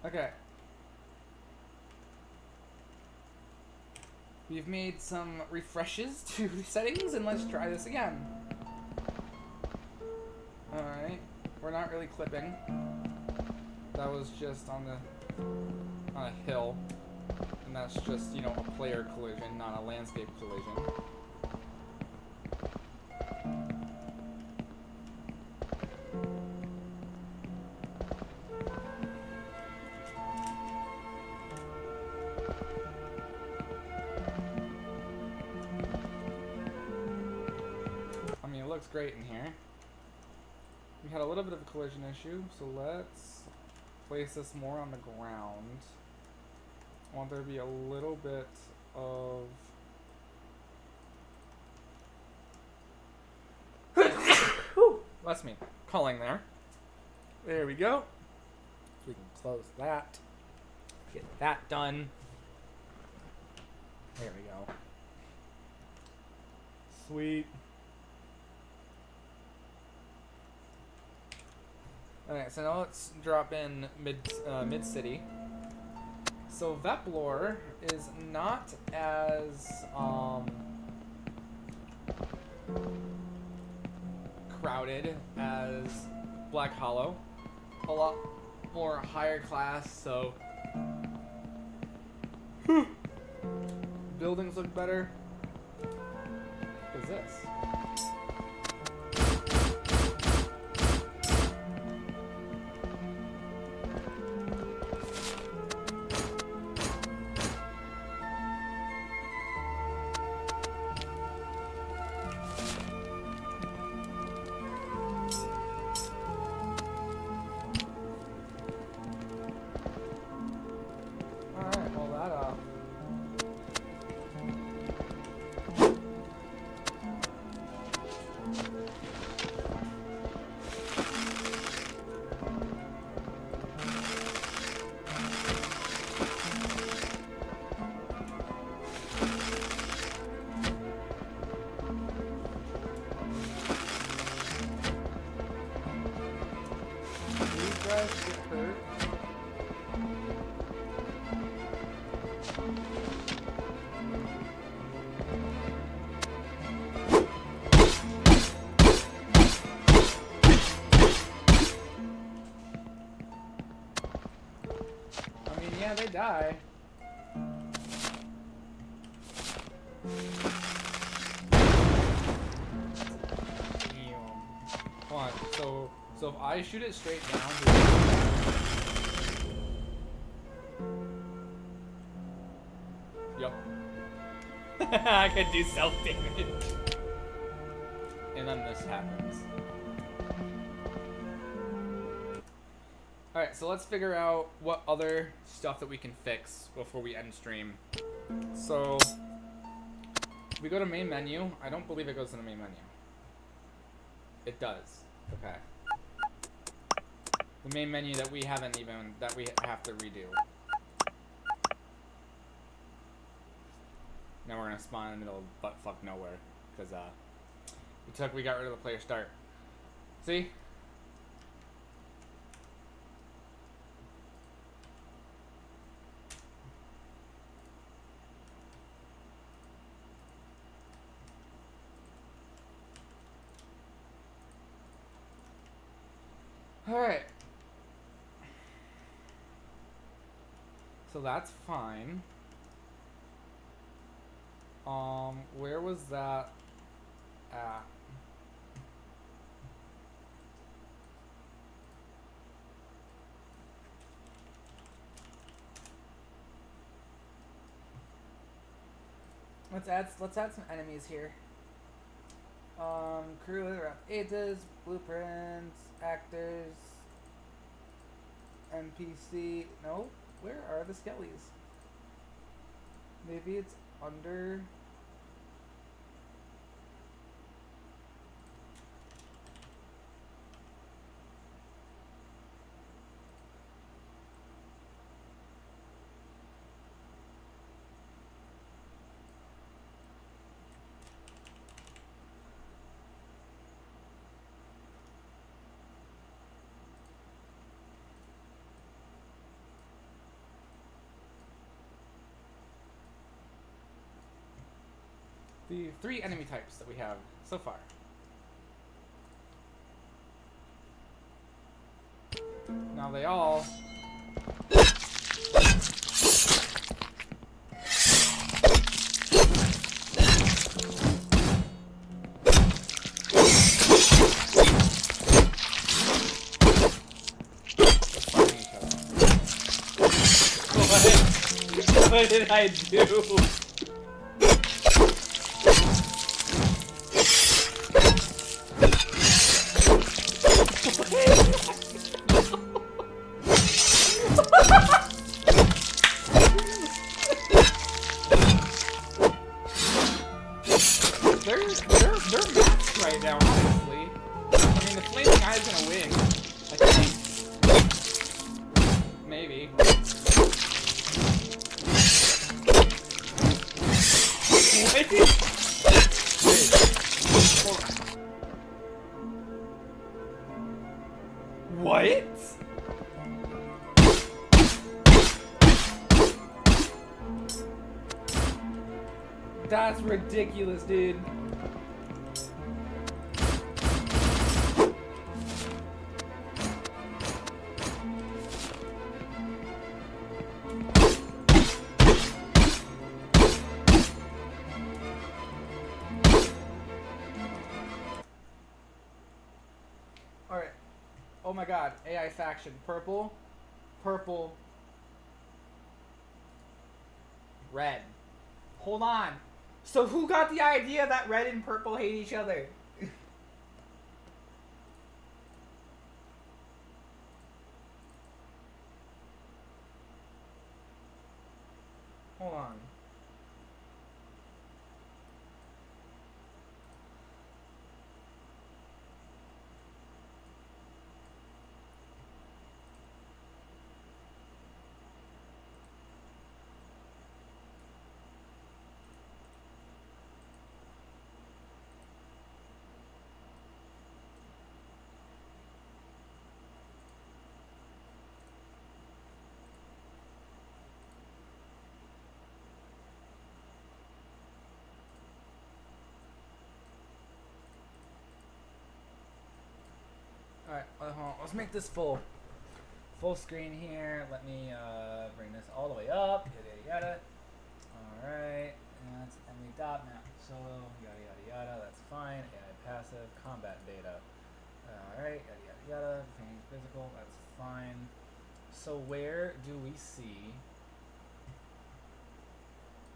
Okay. We've made some refreshes to the settings, and let's try this again. Alright. We're not really clipping. That was just on a hill. And that's just, you know, a player collision, not a landscape collision. Looks great in here. We had a little bit of a collision issue, so let's place this more on the ground. I want there to be a little bit of bless me, culling there. There we go. So we can close that. Get that done. There we go. Sweet. Alright, so now let's drop in mid city. So Veplor is not as crowded as Black Hollow. A lot more higher class, so buildings look better. What is this? Yeah, they die. Hold on. So if I shoot it straight down. Yup. I could do self damage. And then this happens. Alright, so let's figure out what other stuff that we can fix before we end stream. So, we go to main menu. I don't believe it goes to the main menu. It does. Okay. The main menu that we have to redo. Now we're gonna spawn in the middle of buttfuck nowhere, because we got rid of the player start. See? Alright. So that's fine. Where was that at? Let's add some enemies here. Crew ages, blueprints, actors, NPC. No, where are the skellies? Maybe it's under. The 3 enemy types that we have so far. Now they all What did I do? They're matched right now, honestly. I mean, the flaming eye's gonna win. I think. Maybe. What? That's ridiculous, dude. Alright. Oh my god. AI faction. Purple. Purple. Red. Hold on. So who got the idea that red and purple hate each other? Hold on. Alright, hold on. Let's make this full screen here. Let me bring this all the way up. Yada yada yada. Alright, and that's enemy dot map solo. Yada yada yada. That's fine. AI passive combat data. Alright, yada yada yada. Change physical. That's fine. So where do we see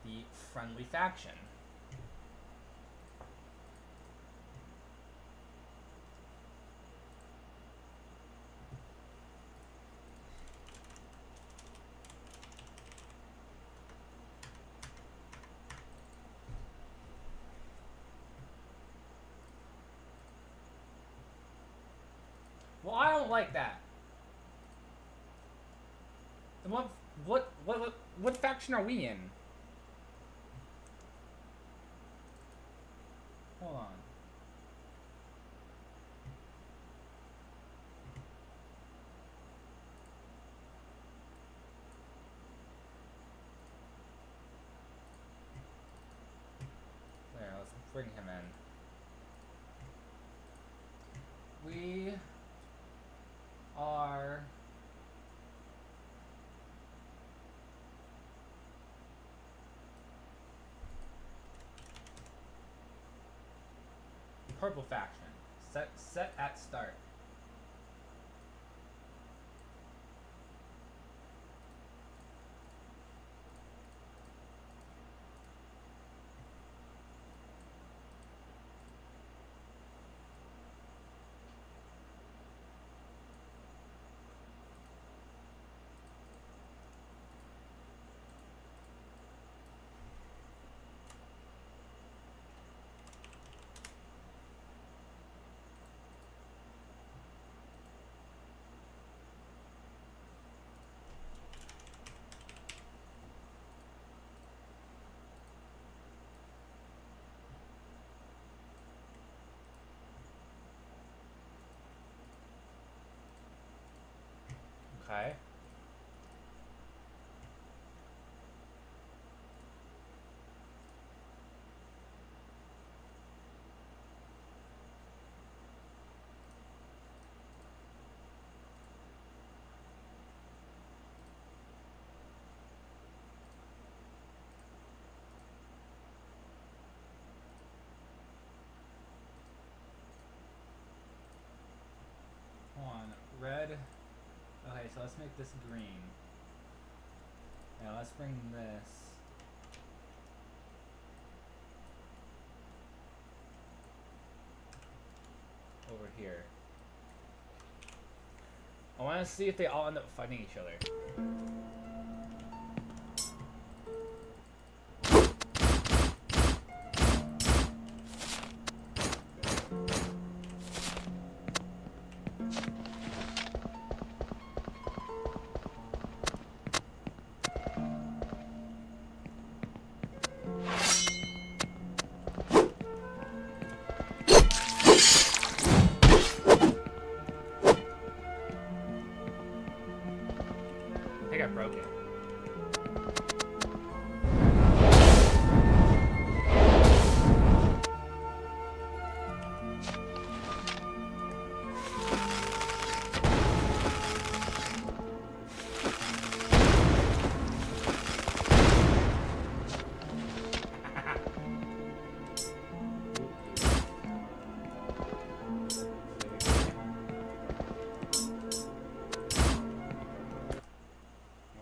the friendly faction? Well, I don't like that. What faction are we in? Hold on. There, let's bring him in. We are purple faction. Set at start. Okay. Hold on. Red. Okay, so let's make this green. Now let's bring this. Over here. I want to see if they all end up fighting each other. I think I broke it.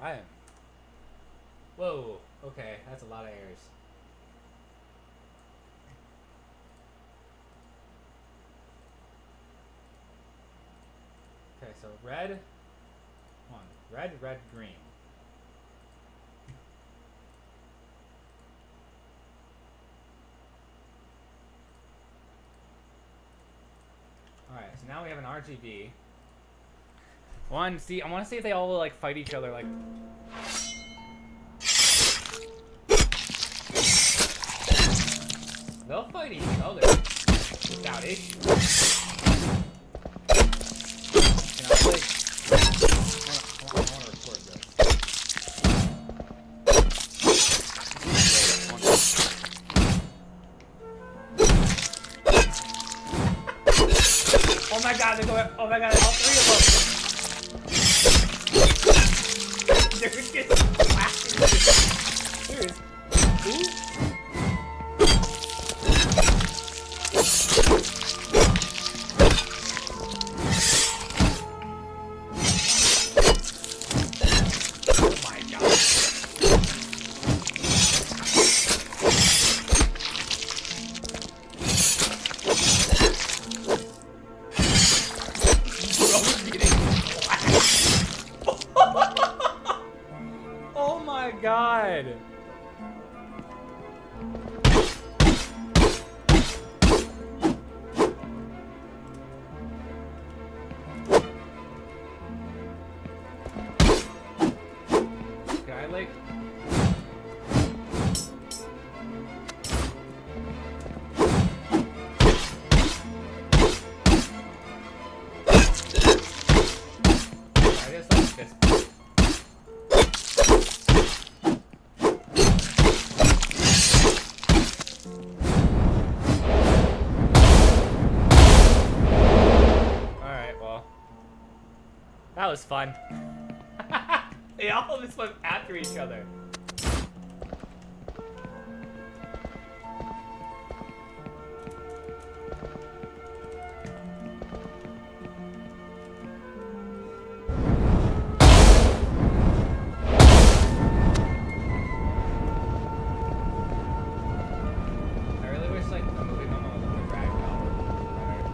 Right. Whoa, okay, that's a lot of errors. Okay, so red, red, green. Alright, so now we have an RGB. I want to see if they all like fight each other like. They'll fight each other without issue. Can I play? I want to record this. Oh my god, they're going. Oh my god, all three of them. They're just blasting. Serious. Ooh. That was fun. They all just went after each other. I really wish like the movie Mama was like a ragdoll better.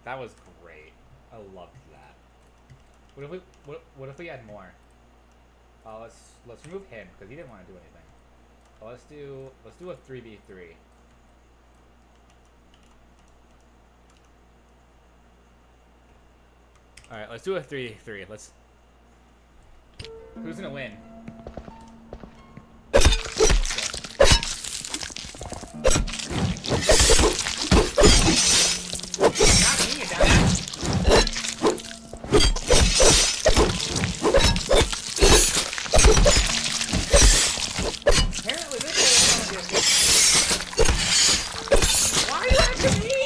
That was great. I loved that. What if we had more? Let's remove him because he didn't want to do anything. Let's do a 3v3. All right, let's do a 3v3. Who's gonna win? Not me, dumbass. Apparently this whole is why are you after me?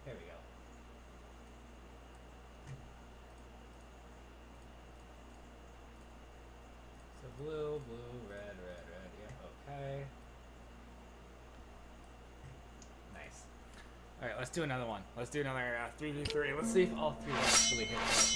There we go. So blue, red, yeah, okay. Nice. Alright, let's do another one. Let's do another 3v3. Let's see if all three actually hit us.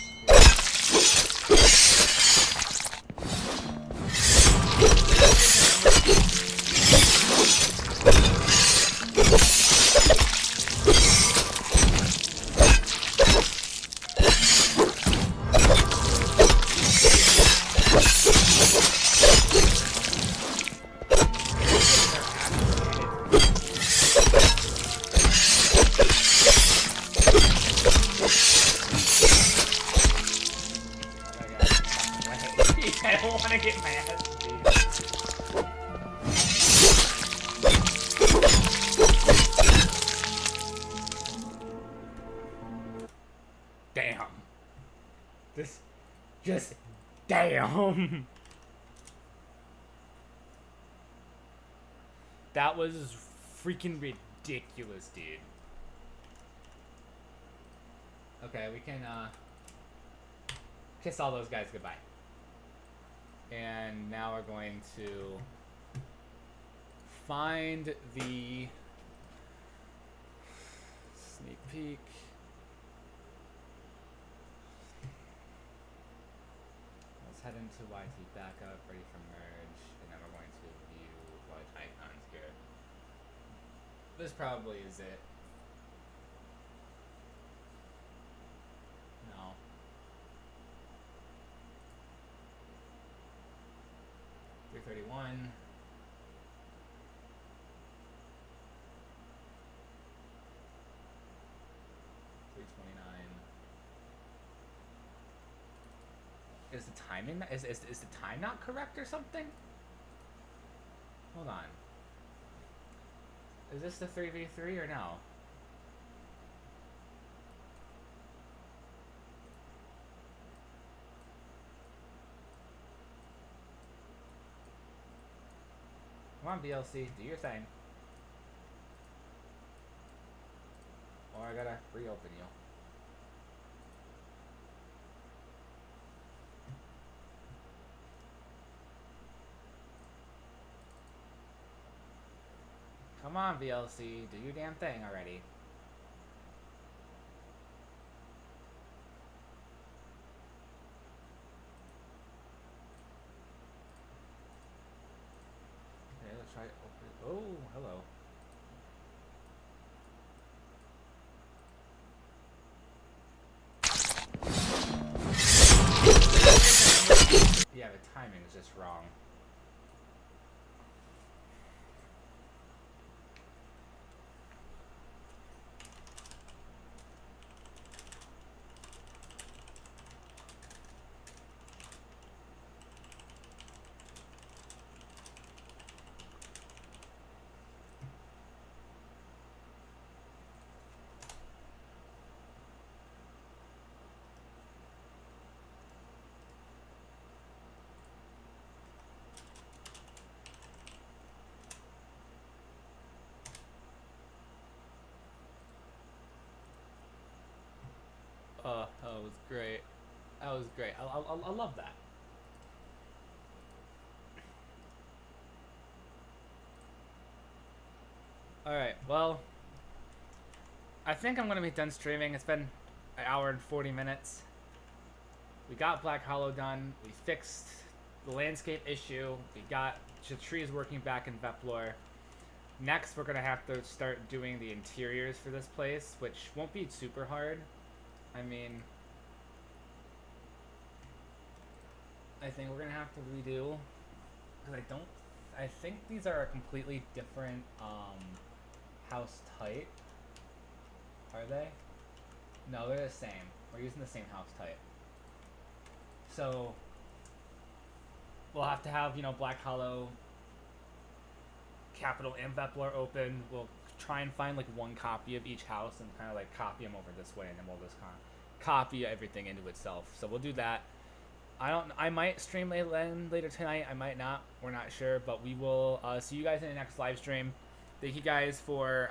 I don't want to get my ass beat. Damn. Just damn. That was freaking ridiculous, dude. Okay, we can kiss all those guys goodbye. And now we're going to find the sneak peek. Let's head into YT backup, ready for merge, and then we're going to view large icons here. This probably is it. is the timing is the time not correct or something? Hold on. Is this the 3v3 or no? Come on, BLC, do your thing. Or I gotta reopen you. Come on, VLC, do your damn thing already. Okay, let's try open. Oh, hello. Yeah, the timing is just wrong. That was great. That was great. I love that. Alright, well, I think I'm going to be done streaming. It's been an hour and 40 minutes. We got Black Hollow done. We fixed the landscape issue. We got the trees working back in Veplor. Next, we're going to have to start doing the interiors for this place, which won't be super hard. I mean, I think we're going to have to redo, because I think these are a completely different house type. Are they? No, they're the same. We're using the same house type. So, we'll have to have, Black Hollow, Capital, and Veplor open. We'll try and find, one copy of each house and kind of, copy them over this way, and then we'll just kind of copy everything into itself. So, we'll do that. I might stream later tonight. I might not. We're not sure. But we will see you guys in the next live stream. Thank you guys for...